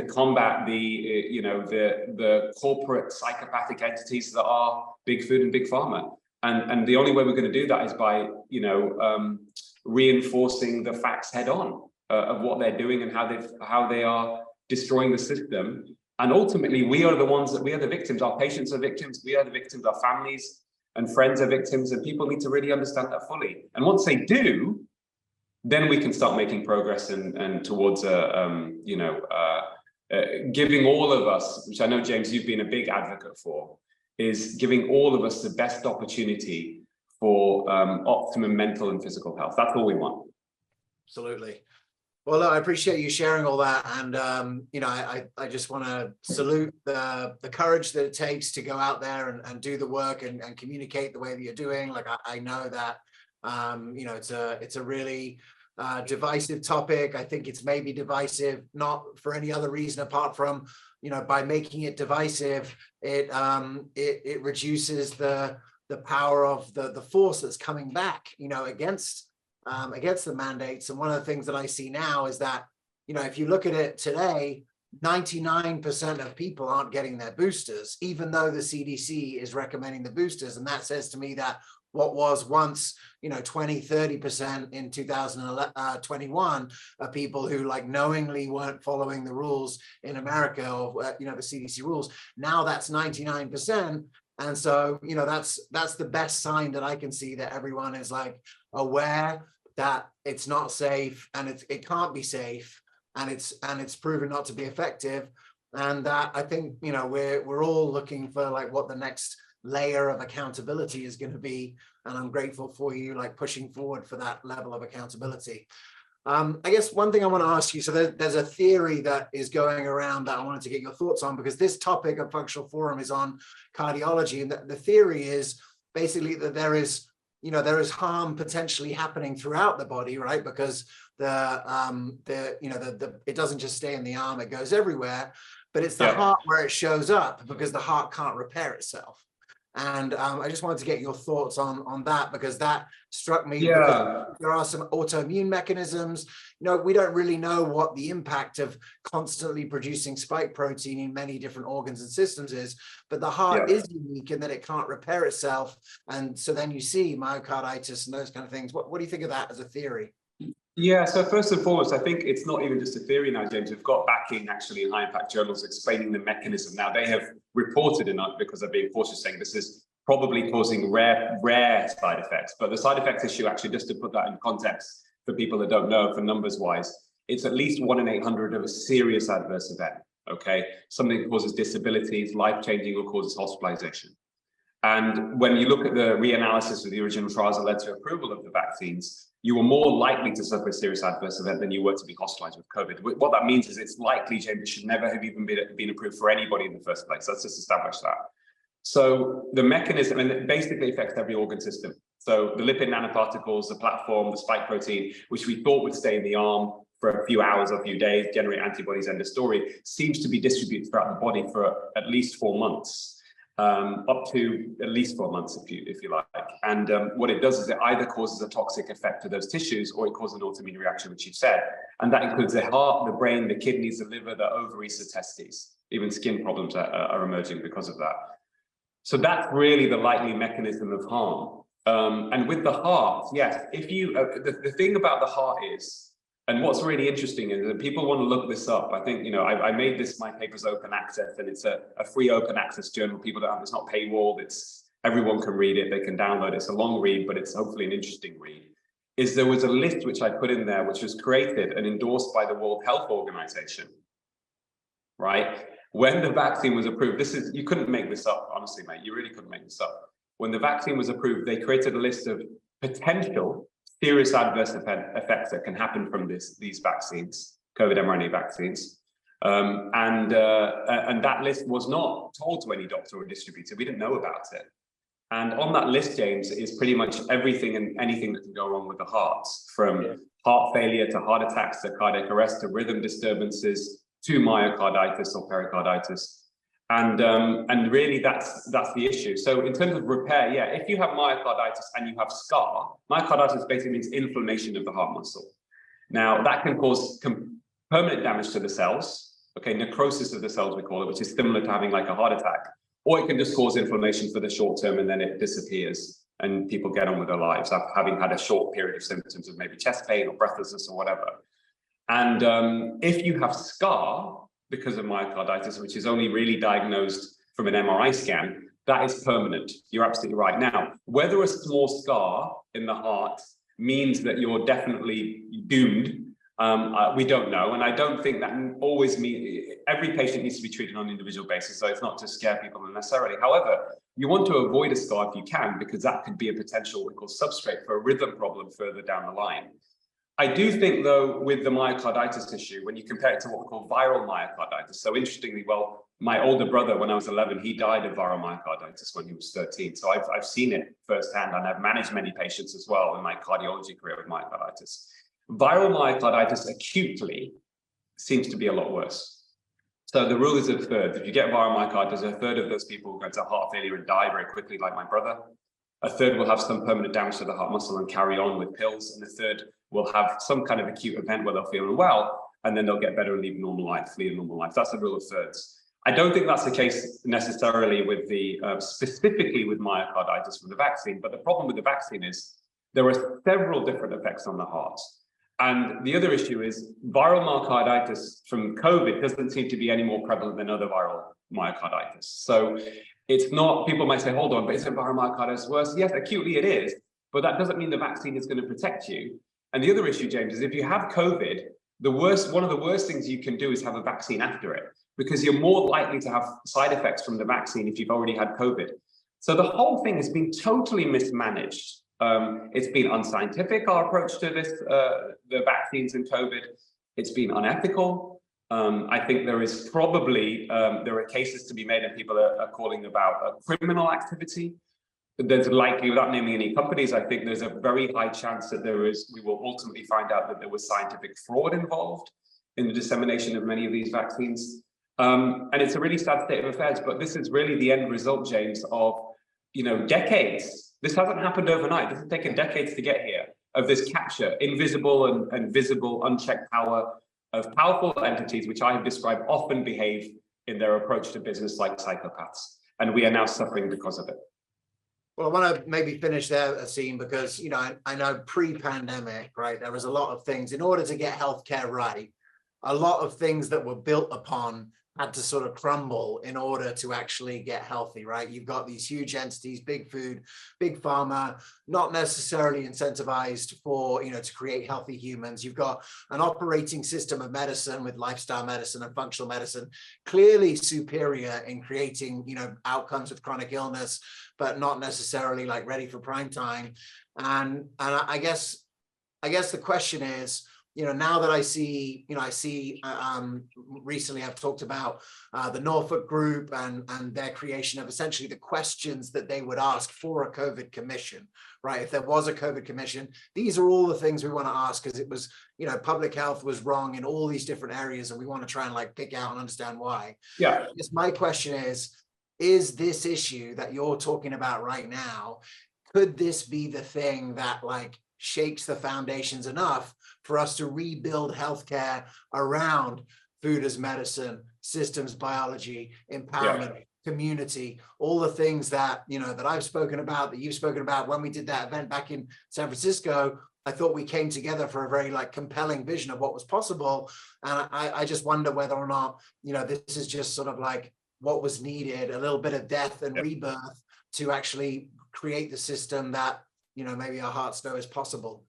S6: combat the corporate psychopathic entities that are big food and big pharma. And the only way we're going to do that is by reinforcing the facts head on of what they're doing and how they are destroying the system. And ultimately, we are the victims. Our patients are victims. We are the victims. Our families and friends are victims, and people need to really understand that fully. And once they do, then we can start making progress and towards giving all of us, which I know, James, you've been a big advocate for, is giving all of us the best opportunity for optimum mental and physical health. That's all we want.
S4: Absolutely. Well, I appreciate you sharing all that. And, I just want to salute the courage that it takes to go out there and do the work and communicate the way that you're doing. Like, I know that, it's a really divisive topic. I think it's maybe divisive, not for any other reason apart from, by making it divisive, it reduces the power of the force that's coming back, against the mandates. And one of the things that I see now is that, if you look at it today, 99% of people aren't getting their boosters, even though the CDC is recommending the boosters. And that says to me that what was once, 20, 30% in 2021 of people who knowingly weren't following the rules in America, or, the CDC rules, now that's 99%. And so, that's the best sign that I can see, that everyone is aware that it's not safe, and it can't be safe, and it's proven not to be effective. And that I think, we're all looking for what the next layer of accountability is going to be. And I'm grateful for you pushing forward for that level of accountability. I guess one thing I want to ask you, so there's a theory that is going around that I wanted to get your thoughts on, because this topic of Functional Forum is on cardiology. And the theory is basically that there is there is harm potentially happening throughout the body, right? Because it doesn't just stay in the arm, it goes everywhere, but it's the heart where it shows up because the heart can't repair itself. And I just wanted to get your thoughts on that, because that struck me.
S6: Yeah.
S4: There are some autoimmune mechanisms. We don't really know what the impact of constantly producing spike protein in many different organs and systems is, but the heart is unique in that it can't repair itself. And so then you see myocarditis and those kind of things. What do you think of that as a theory?
S6: Yeah, so first and foremost, I think it's not even just a theory now, James. We've got backing actually in high impact journals explaining the mechanism. Now they have reported enough, because they're being cautious, saying this is probably causing rare side effects. But the side effects issue, actually, just to put that in context for people that don't know, for numbers wise, it's at least 1 in 800 of a serious adverse event. Okay, something that causes disabilities, life-changing, or causes hospitalization. And when you look at the reanalysis of the original trials that led to approval of the vaccines, you were more likely to suffer a serious adverse event than you were to be hospitalized with COVID. What that means is it's likely, James, it should never have even been approved for anybody in the first place. Let's just establish that. So the mechanism, and it basically affects every organ system. So the lipid nanoparticles, the platform, the spike protein, which we thought would stay in the arm for a few hours or a few days, generate antibodies, end of story, seems to be distributed throughout the body for at least 4 months. Up to at least 4 months, if you like. And what it does is it either causes a toxic effect to those tissues, or it causes an autoimmune reaction, which you've said. And that includes the heart, the brain, the kidneys, the liver, the ovaries, the testes. Even skin problems are emerging because of that. So that's really the likely mechanism of harm. And with the heart, yes, if you, the thing about the heart is, and what's really interesting is that people want to look this up. I think, I made my paper's open access, and it's a free open access journal. People don't have, it's not paywalled, everyone can read it, they can download it. It's a long read, but it's hopefully an interesting read. There was a list which I put in there, which was created and endorsed by the World Health Organization, right? When the vaccine was approved, you couldn't make this up, honestly, mate, you really couldn't make this up. When the vaccine was approved, they created a list of potential serious adverse effects that can happen from these vaccines, COVID mRNA vaccines. And that list was not told to any doctor or distributor. We didn't know about it. And on that list, James, is pretty much everything and anything that can go wrong with the heart, from heart failure to heart attacks to cardiac arrest to rhythm disturbances to myocarditis or pericarditis. And really that's the issue. So in terms of repair, if you have myocarditis and you have scar, myocarditis basically means inflammation of the heart muscle. Now that can cause permanent damage to the cells, necrosis of the cells we call it, which is similar to having like a heart attack, or it can just cause inflammation for the short term and then it disappears and people get on with their lives after having had a short period of symptoms of maybe chest pain or breathlessness or whatever. And if you have scar, because of myocarditis, which is only really diagnosed from an MRI scan, that is permanent. You're absolutely right. Now, whether a small scar in the heart means that you're definitely doomed, we don't know. And I don't think that always means every patient needs to be treated on an individual basis. So it's not to scare people unnecessarily. However, you want to avoid a scar if you can, because that could be a potential what we call substrate for a rhythm problem further down the line. I do think, though, with the myocarditis issue, when you compare it to what we call viral myocarditis, so interestingly, my older brother, when I was 11, he died of viral myocarditis when he was 13. So I've seen it firsthand, and I've managed many patients as well in my cardiology career with myocarditis. Viral myocarditis acutely seems to be a lot worse. So the rule is a third. If you get viral myocarditis, a third of those people will go into heart failure and die very quickly, like my brother. A third will have some permanent damage to the heart muscle and carry on with pills, and a third will have some kind of acute event where they'll feel unwell, and then they'll get better and lead a normal life. That's the rule of thirds. I don't think that's the case necessarily with specifically with myocarditis from the vaccine, but the problem with the vaccine is there are several different effects on the heart. And the other issue is viral myocarditis from COVID doesn't seem to be any more prevalent than other viral myocarditis. So it's not, people might say, hold on, but isn't viral myocarditis worse? Yes, acutely it is, but that doesn't mean the vaccine is going to protect you. And the other issue, James, is if you have COVID, one of the worst things you can do is have a vaccine after it, because you're more likely to have side effects from the vaccine if you've already had COVID. So the whole thing has been totally mismanaged. It's been unscientific, our approach to this, the vaccines and COVID. It's been unethical. I think there is probably, there are cases to be made and people are calling about criminal activity. there's likely, without naming any companies, I think there's a very high chance that we will ultimately find out that there was scientific fraud involved in the dissemination of many of these vaccines. And it's a really sad state of affairs, but this is really the end result, James, of, decades. This hasn't happened overnight. This has taken decades to get here, of this capture, invisible and visible, unchecked power of powerful entities, which I have described often behave in their approach to business like psychopaths. And we are now suffering because of it.
S4: Well, I want to maybe finish there, Aseem, because, I know pre-pandemic, right, there was a lot of things in order to get healthcare right. A lot of things that were built upon had to sort of crumble in order to actually get healthy, right? You've got these huge entities, big food, big pharma, not necessarily incentivized for, to create healthy humans. You've got an operating system of medicine with lifestyle medicine and functional medicine, clearly superior in creating, outcomes with chronic illness, but not necessarily like ready for prime time. And I guess the question is, now that I see recently I've talked about the Norfolk group and their creation of essentially the questions that they would ask for a COVID commission, right? If there was a COVID commission, these are all the things we want to ask, because it was, public health was wrong in all these different areas, and we want to try and pick out and understand why.
S6: Yeah.
S4: Just my question is this issue that you're talking about right now, could this be the thing that shakes the foundations enough for us to rebuild healthcare around food as medicine, systems biology, empowerment, community, all the things that, that I've spoken about, that you've spoken about. When we did that event back in San Francisco, I thought we came together for a very compelling vision of what was possible. And I just wonder whether or not, this is just sort of what was needed, a little bit of death and rebirth to actually create the system that, maybe our hearts know is possible.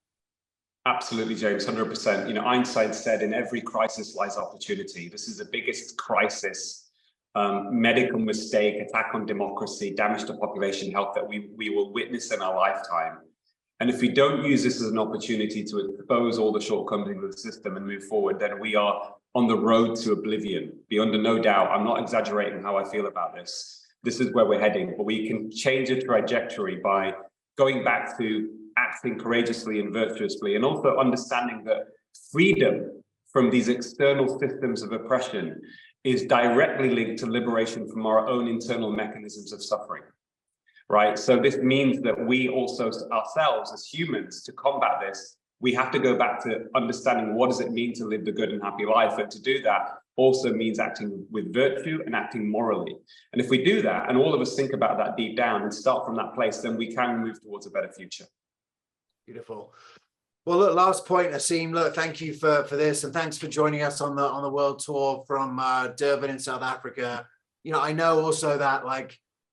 S6: Absolutely, James, 100%. Einstein said, in every crisis lies opportunity. This is the biggest crisis, medical mistake, attack on democracy, damage to population health that we will witness in our lifetime. And if we don't use this as an opportunity to expose all the shortcomings of the system and move forward, then we are on the road to oblivion. Be under no doubt. I'm not exaggerating how I feel about this. This is where we're heading, but we can change the trajectory by going back to acting courageously and virtuously, and also understanding that freedom from these external systems of oppression is directly linked to liberation from our own internal mechanisms of suffering, right? So this means that we also ourselves as humans, to combat this, we have to go back to understanding what does it mean to live the good and happy life. And to do that also means acting with virtue and acting morally. And if we do that, and all of us think about that deep down and start from that place, then we can move towards a better future.
S4: Beautiful. Well, look, last point, Aseem, look, thank you for this, and thanks for joining us on the world tour from Durban in South Africa. I know also that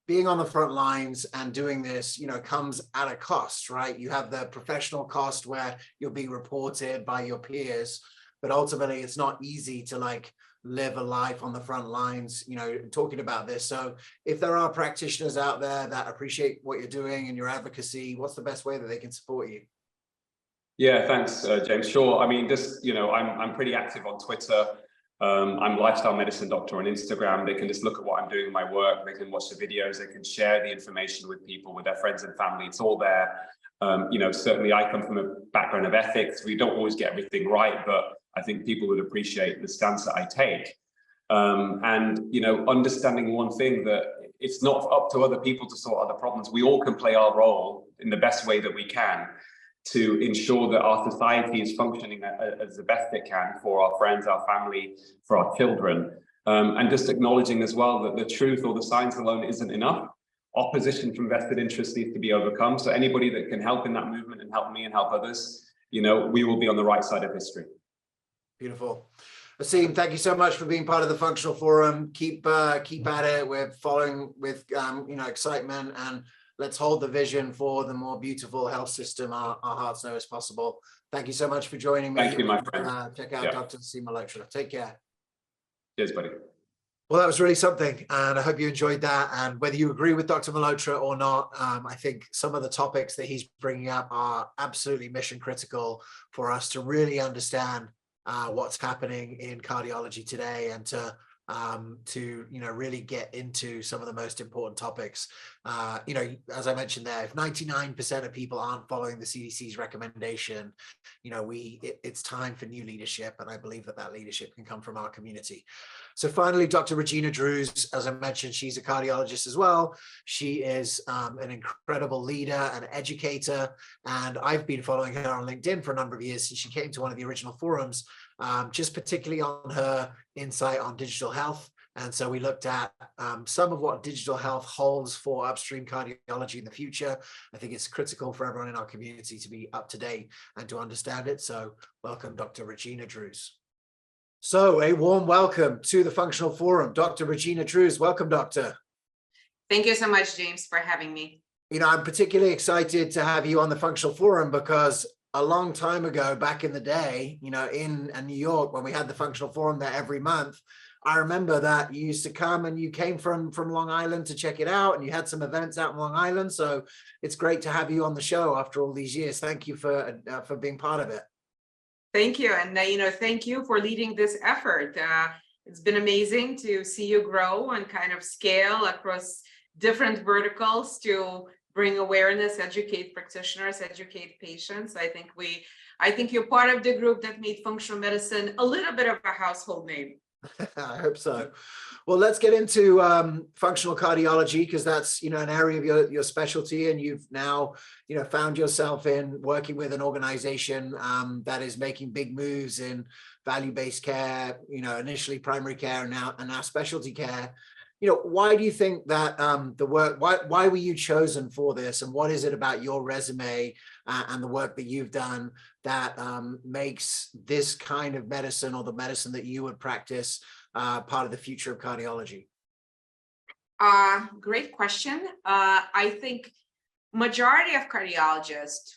S4: being on the front lines and doing this, comes at a cost, right? You have the professional cost where you're being reported by your peers, but ultimately it's not easy to live a life on the front lines, talking about this. So if there are practitioners out there that appreciate what you're doing and your advocacy, what's the best way that they can support you?
S6: Yeah, thanks, James. Sure. I mean, I'm pretty active on Twitter. I'm Lifestyle Medicine Doctor on Instagram. They can just look at what I'm doing in my work. They can watch the videos. They can share the information with people, with their friends and family. It's all there. Certainly I come from a background of ethics. We don't always get everything right, but I think people would appreciate the stance that I take. Understanding one thing, that it's not up to other people to sort out the problems. We all can play our role in the best way that we can to ensure that our society is functioning as the best it can for our friends, our family, for our children. And just acknowledging as well that the truth or the science alone isn't enough. Opposition from vested interests needs to be overcome. So anybody that can help in that movement and help me and help others, we will be on the right side of history.
S4: Beautiful. Aseem, thank you so much for being part of the Functional Forum. Keep at it. We're following with excitement, and let's hold the vision for the more beautiful health system our hearts know is possible. Thank you so much for joining me.
S6: Thank you, my friend.
S4: Check out Dr. Aseem Malhotra. Take care.
S6: Cheers, buddy.
S4: Well, that was really something, and I hope you enjoyed that. And whether you agree with Dr. Malhotra or not, I think some of the topics that he's bringing up are absolutely mission critical for us to really understand what's happening in cardiology today, and to to really get into some of the most important topics. As I mentioned there, if 99% of people aren't following the CDC's recommendation, it's time for new leadership, and I believe that leadership can come from our community. So finally, Dr. Regina Druz, as I mentioned, she's a cardiologist as well. She is an incredible leader and educator, and I've been following her on LinkedIn for a number of years since she came to one of the original forums, just particularly on her insight on digital health. And so we looked at some of what digital health holds for upstream cardiology in the future. I think it's critical for everyone in our community to be up to date and to understand it. So welcome, Dr. Regina Druz. So a warm welcome to the Functional Forum, Dr. Regina Druz. Welcome, Doctor.
S7: Thank you so much, James, for having me.
S4: I'm particularly excited to have you on the Functional Forum because a long time ago, back in the day, in New York, when we had the Functional Forum there every month, I remember that you used to come and you came from Long Island to check it out, and you had some events out in Long Island. So it's great to have you on the show after all these years. Thank you for being part of it.
S7: Thank you. And, thank you for leading this effort. It's been amazing to see you grow and kind of scale across different verticals to bring awareness, educate practitioners, educate patients. I think you're part of the group that made functional medicine a little bit of a household name.
S4: I hope so. Well, let's get into functional cardiology, because that's an area of your specialty, and you've now found yourself in working with an organization that is making big moves in value-based care, initially primary care and now specialty care. Why do you think that the work, why were you chosen for this, and what is it about your resume and the work that you've done that makes this kind of medicine, or the medicine that you would practice, part of the future of cardiology?
S7: Great question. I think majority of cardiologists,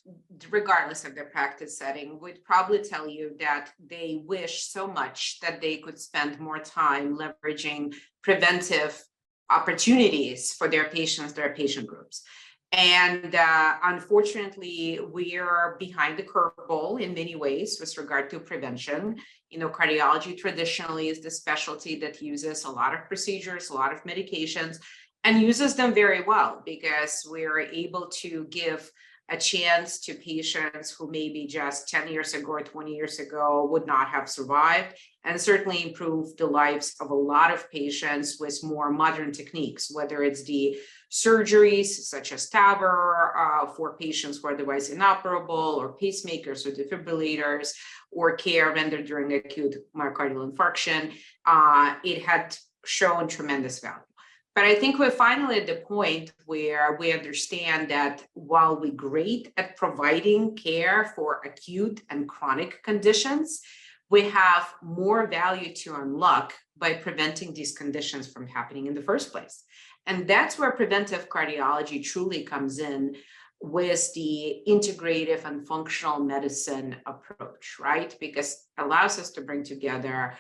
S7: regardless of their practice setting, would probably tell you that they wish so much that they could spend more time leveraging preventive opportunities for their patients, their patient groups. And unfortunately, we are behind the curveball in many ways with regard to prevention. Cardiology traditionally is the specialty that uses a lot of procedures, a lot of medications, and uses them very well, because we're able to give a chance to patients who maybe just 10 years ago or 20 years ago would not have survived, and certainly improve the lives of a lot of patients with more modern techniques, whether it's the surgeries such as TAVR for patients who are otherwise inoperable, or pacemakers or defibrillators, or care rendered during acute myocardial infarction. It had shown tremendous value. But I think we're finally at the point where we understand that while we're great at providing care for acute and chronic conditions, we have more value to unlock by preventing these conditions from happening in the first place. And that's where preventive cardiology truly comes in, with the integrative and functional medicine approach, right? Because it allows us to bring together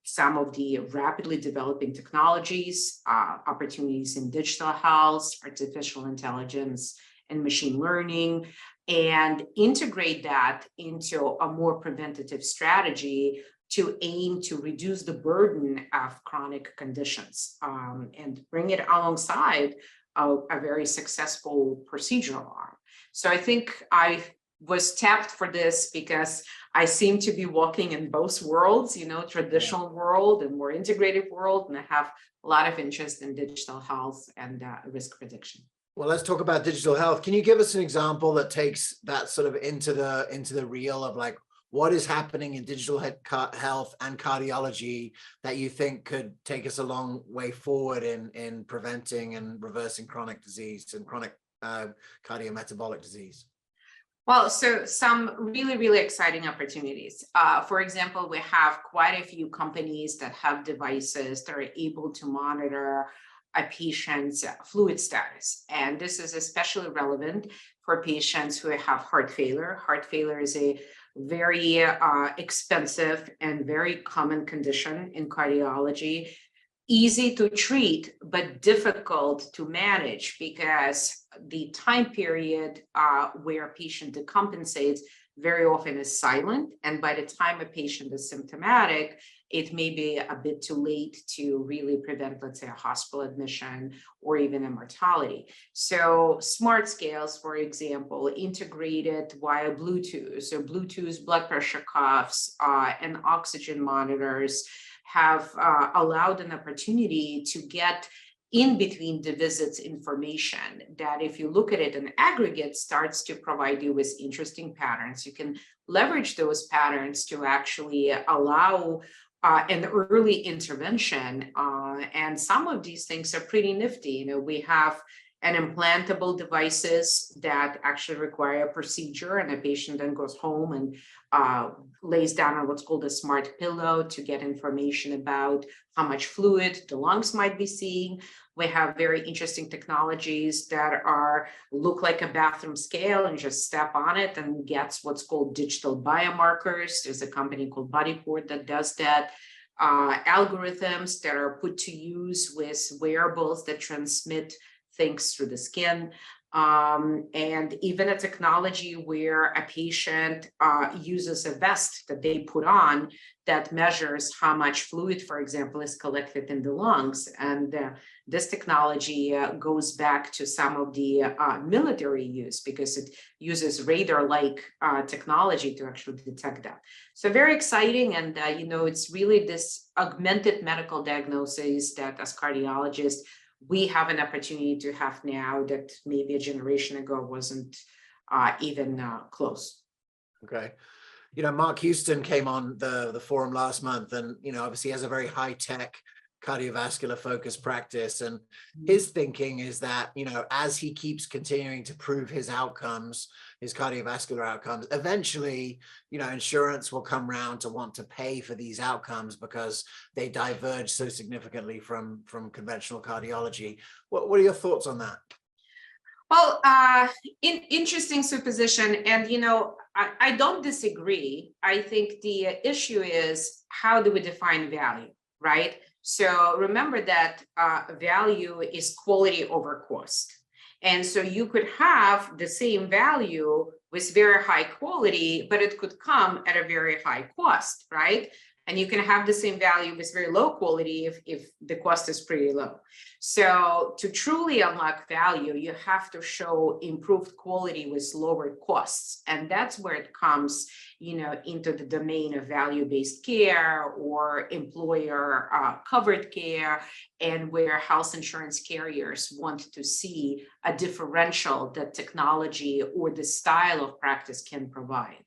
S7: some of the rapidly developing technologies, opportunities in digital health, artificial intelligence, and machine learning, and integrate that into a more preventative strategy to aim to reduce the burden of chronic conditions, and bring it alongside a very successful procedural arm. So I think I was tapped for this because I seem to be walking in both worlds, traditional world and more integrated world, and I have a lot of interest in digital health and risk prediction.
S4: Well, let's talk about digital health. Can you give us an example that takes that sort of into the real of like what is happening in digital health and cardiology that you think could take us a long way forward in preventing and reversing chronic disease and chronic cardiometabolic disease?
S7: Well, so some really, really exciting opportunities. For example, we have quite a few companies that have devices that are able to monitor a patient's fluid status. And this is especially relevant for patients who have heart failure. Heart failure is a very expensive and very common condition in cardiology. Easy to treat, but difficult to manage, because the time period where a patient decompensates very often is silent. And by the time a patient is symptomatic, it may be a bit too late to really prevent, let's say, a hospital admission or even a mortality. So smart scales, for example, integrated via Bluetooth. So Bluetooth blood pressure cuffs and oxygen monitors have allowed an opportunity to get in between the visits information that, if you look at it in aggregate, starts to provide you with interesting patterns. You can leverage those patterns to actually allow an early intervention. And some of these things are pretty nifty. You know, we have an implantable devices that actually require a procedure, and a patient then goes home and lays down on what's called a smart pillow to get information about how much fluid the lungs might be seeing. We have very interesting technologies that look like a bathroom scale, and just step on it and gets what's called digital biomarkers. There's a company called Bodyport that does that. Algorithms that are put to use with wearables that transmit things through the skin. And even a technology where a patient uses a vest that they put on that measures how much fluid, for example, is collected in the lungs. And this technology goes back to some of the military use, because it uses radar-like technology to actually detect that. So very exciting. And, you know, it's really this augmented medical diagnosis that, as cardiologists, we have an opportunity to have now that maybe a generation ago wasn't even close.
S4: Okay. You know, Mark Houston came on the forum last month, and, you know, obviously has a very high-tech cardiovascular focused practice. And his thinking is that, you know, as he keeps continuing to prove his outcomes, his cardiovascular outcomes, eventually, you know, insurance will come around to want to pay for these outcomes because they diverge so significantly from conventional cardiology. What are your thoughts on that?
S7: Well, interesting supposition. And, you know, I don't disagree. I think the issue is, how do we define value, right? So remember that value is quality over cost. And so you could have the same value with very high quality, but it could come at a very high cost, right? And you can have the same value with very low quality if the cost is pretty low. So to truly unlock value, you have to show improved quality with lower costs. And that's where it comes, you know, into the domain of value-based care or employer covered care, and where health insurance carriers want to see a differential that technology or the style of practice can provide.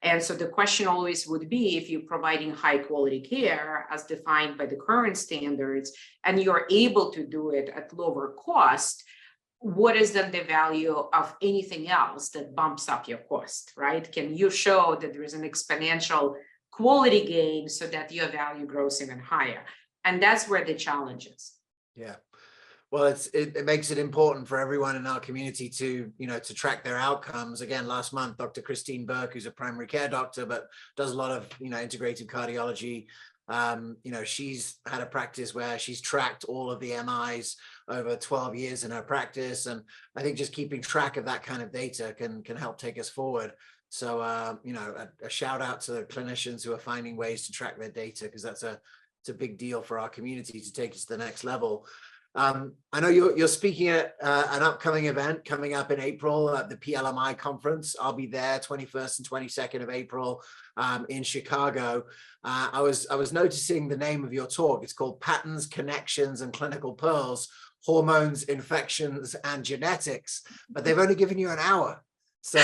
S7: And so the question always would be, if you're providing high quality care as defined by the current standards, and you're able to do it at lower cost, what is then the value of anything else that bumps up your cost, right? Can you show that there is an exponential quality gain so that your value grows even higher? And that's where the challenge is.
S4: Yeah. Well, it makes it important for everyone in our community to, you know, to track their outcomes. Again, last month, Dr. Christine Burke, who's a primary care doctor, but does a lot of, you know, integrative cardiology. You know, she's had a practice where she's tracked all of the MIs over 12 years in her practice. And I think just keeping track of that kind of data can help take us forward. So, you know, a shout out to the clinicians who are finding ways to track their data, because it's a big deal for our community to take us to the next level. I know you're speaking at an upcoming event coming up in April at the PLMI conference. I'll be there 21st and 22nd of April in Chicago. I was noticing the name of your talk. It's called Patterns, Connections, and Clinical Pearls, Hormones, Infections, and Genetics, but they've only given you an hour. So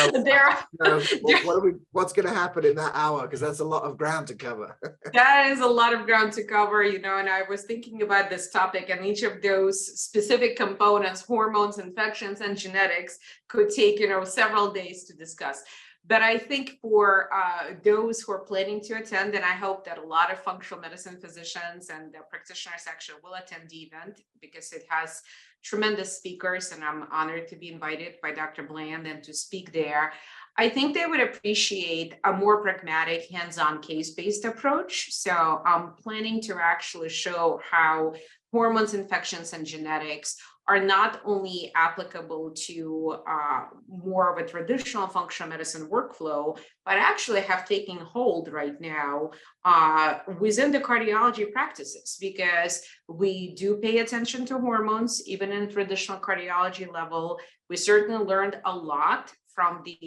S4: what's going to happen in that hour? Because that's a lot of ground to cover.
S7: That is a lot of ground to cover, you know, and I was thinking about this topic, and each of those specific components, hormones, infections, and genetics, could take, you know, several days to discuss. But I think for those who are planning to attend, and I hope that a lot of functional medicine physicians and practitioners actually will attend the event, because it has tremendous speakers, and I'm honored to be invited by Dr. Bland and to speak there. I think they would appreciate a more pragmatic, hands-on, case-based approach. So I'm planning to actually show how hormones, infections, and genetics are not only applicable to more of a traditional functional medicine workflow, but actually have taken hold right now within the cardiology practices, because we do pay attention to hormones, even in traditional cardiology level. We certainly learned a lot from the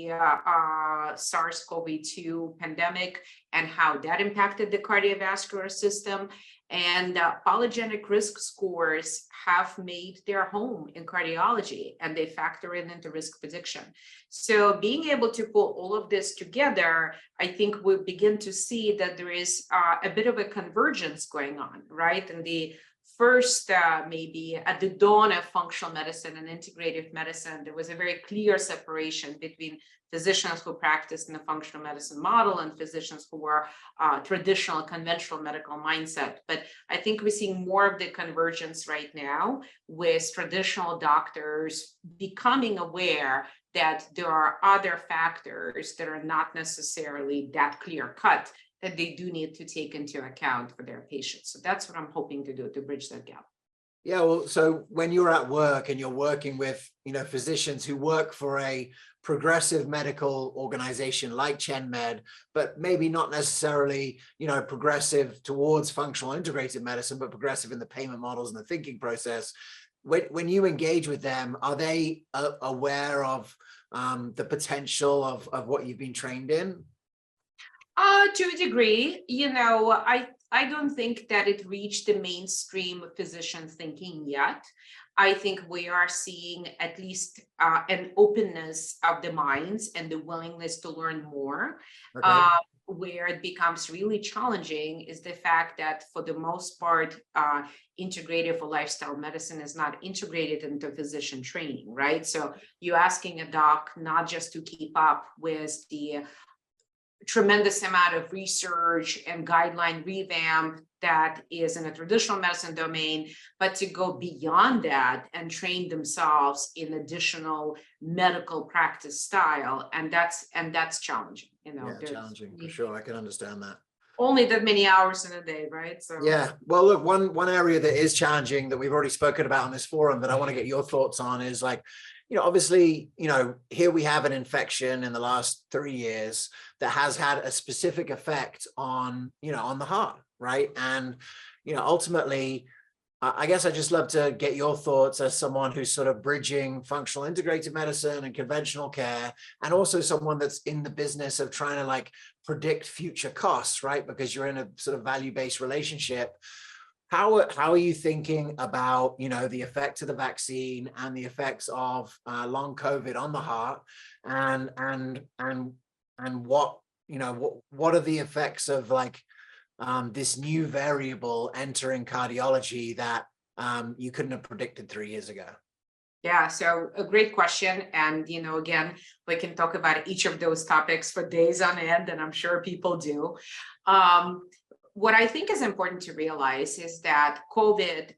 S7: SARS-CoV-2 pandemic and how that impacted the cardiovascular system. And polygenic risk scores have made their home in cardiology, and they factor into risk prediction. So being able to pull all of this together, I think we begin to see that there is a bit of a convergence going on, right? And the first, maybe at the dawn of functional medicine and integrative medicine, there was a very clear separation between physicians who practiced in the functional medicine model and physicians who were traditional, conventional medical mindset. But I think we're seeing more of the convergence right now, with traditional doctors becoming aware that there are other factors that are not necessarily that clear cut, that they do need to take into account for their patients. So that's what I'm hoping to do, to bridge that gap.
S4: Yeah, well, so when you're at work and you're working with, physicians who work for a progressive medical organization like ChenMed, but maybe not necessarily, progressive towards functional integrated medicine, but progressive in the payment models and the thinking process, when you engage with them, are they aware of the potential of what you've been trained in?
S7: To a degree, I don't think that it reached the mainstream physician thinking yet. I think we are seeing at least an openness of the minds and the willingness to learn more. Okay. Where it becomes really challenging is the fact that for the most part, integrative or lifestyle medicine is not integrated into physician training, right? So you're asking a doc not just to keep up with the tremendous amount of research and guideline revamp that is in a traditional medicine domain, but to go beyond that and train themselves in additional medical practice style. And that's challenging,
S4: Yeah, challenging for sure. I can understand that.
S7: Only that many hours in a day, right? So
S4: yeah. Well, look, one area that is challenging that we've already spoken about on this forum that I want to get your thoughts on is obviously, here we have an infection in the last 3 years that has had a specific effect on, on the heart, right? And, ultimately, I guess I'd just love to get your thoughts as someone who's sort of bridging functional integrated medicine and conventional care, and also someone that's in the business of trying to predict future costs, right? Because you're in a sort of value-based relationship. How are you thinking about, the effect of the vaccine and the effects of long COVID on the heart, and what, what are the effects of this new variable entering cardiology that you couldn't have predicted 3 years ago?
S7: Yeah, so a great question. And, again, we can talk about each of those topics for days on end, and I'm sure people do. What I think is important to realize is that COVID,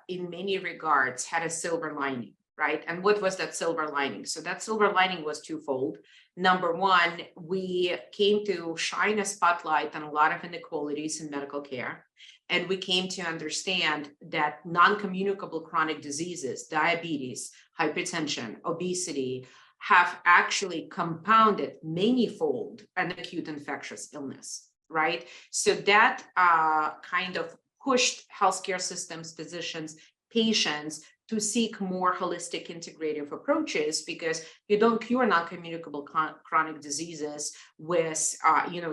S7: in many regards, had a silver lining, right? And what was that silver lining? So that silver lining was twofold. Number one, we came to shine a spotlight on a lot of inequalities in medical care. And we came to understand that non-communicable chronic diseases, diabetes, hypertension, obesity, have actually compounded manyfold an acute infectious illness. Right. So that kind of pushed healthcare systems, physicians, patients to seek more holistic integrative approaches, because you don't cure non-communicable chronic diseases with,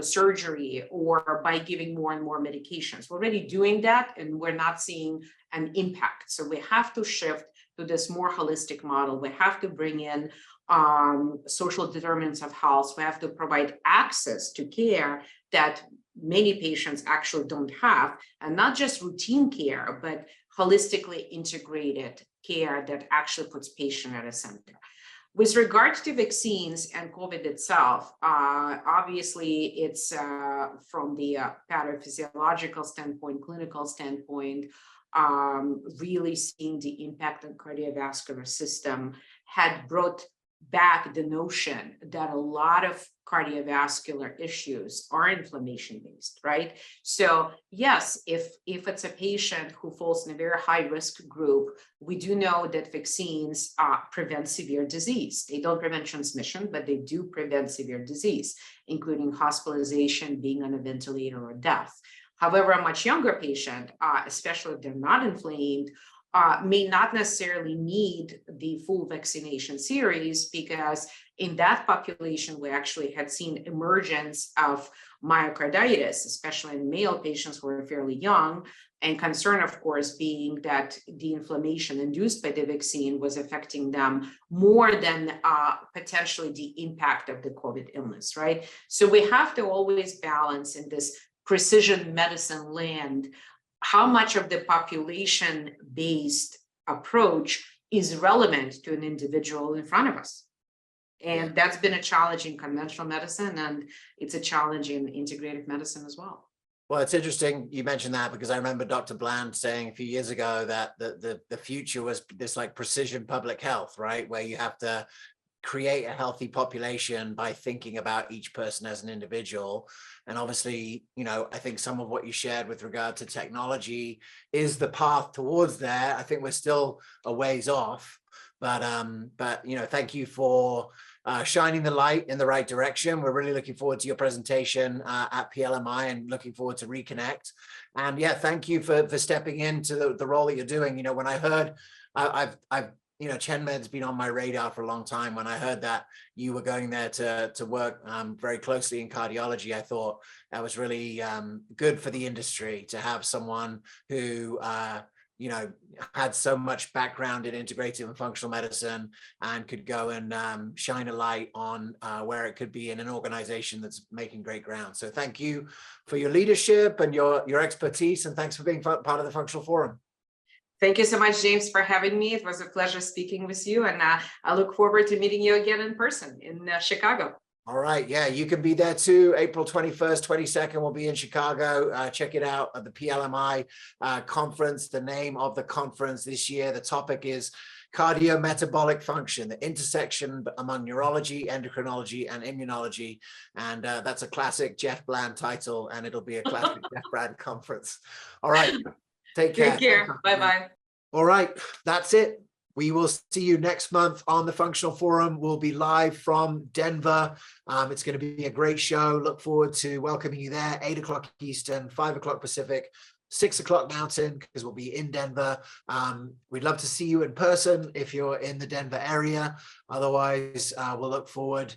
S7: surgery or by giving more and more medications. We're already doing that and we're not seeing an impact. So we have to shift to this more holistic model. We have to bring in social determinants of health. We have to provide access to care that many patients actually don't have, and not just routine care, but holistically integrated care that actually puts patient at the center. With regard to vaccines and COVID itself, obviously it's from the pathophysiological standpoint, clinical standpoint, really seeing the impact on cardiovascular system had brought back the notion that a lot of cardiovascular issues are inflammation based, right? So yes, if it's a patient who falls in a very high risk group, we do know that vaccines prevent severe disease. They don't prevent transmission, but they do prevent severe disease, including hospitalization, being on a ventilator, or death. However, a much younger patient, especially if they're not inflamed, may not necessarily need the full vaccination series, because in that population, we actually had seen emergence of myocarditis, especially in male patients who are fairly young, and concern, of course, being that the inflammation induced by the vaccine was affecting them more than potentially the impact of the COVID illness, right? So we have to always balance in this precision medicine land how much of the population-based approach is relevant to an individual in front of us. And that's been a challenge in conventional medicine, and it's a challenge in integrative medicine as well.
S4: Well, it's interesting you mentioned that, because I remember Dr. Bland saying a few years ago that the future was this like precision public health, right? Where you have to create a healthy population by thinking about each person as an individual. And obviously, you know, I think some of what you shared with regard to technology is the path towards there. I think we're still a ways off, but you know, thank you for shining the light in the right direction. We're really looking forward to your presentation at PLMI, and looking forward to reconnect. And yeah, thank you for stepping into the role that you're doing. You know, when I heard, I've you know, ChenMed's been on my radar for a long time. When I heard that you were going there to work very closely in cardiology, I thought that was really good for the industry to have someone who, you know, had so much background in integrative and functional medicine and could go and shine a light on where it could be in an organization that's making great ground. So thank you for your leadership and your expertise, and thanks for being part of the Functional Forum.
S7: Thank you so much, James, for having me. It was a pleasure speaking with you, and I look forward to meeting you again in person in Chicago.
S4: All right. Yeah, you can be there too. April 21st, 22nd, we'll be in Chicago. Check it out at the PLMI conference. The name of the conference this year, the topic is cardiometabolic function, the intersection among neurology, endocrinology, and immunology. And that's a classic Jeff Bland title, and it'll be a classic Jeff Bland conference. All right. Take care.
S7: Take care. Bye-bye.
S4: All right. That's it. We will see you next month on the Functional Forum. We'll be live from Denver. It's going to be a great show. Look forward to welcoming you there. 8 o'clock Eastern, 5 o'clock Pacific, 6 o'clock Mountain, because we'll be in Denver. We'd love to see you in person if you're in the Denver area. Otherwise, we'll look forward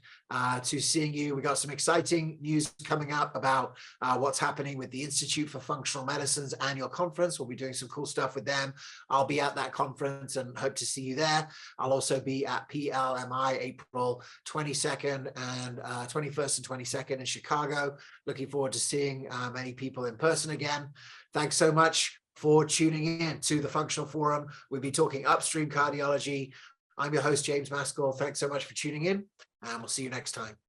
S4: to seeing you. We got some exciting news coming up about what's happening with the Institute for Functional Medicine's annual conference. We'll be doing some cool stuff with them. I'll be at that conference and hope to see you there. I'll also be at PLMI April 22nd and 21st and 22nd in Chicago. Looking forward to seeing many people in person again. Thanks so much for tuning in to the Functional Forum. We'll be talking upstream cardiology. I'm your host, James Maskell. Thanks so much for tuning in, and we'll see you next time.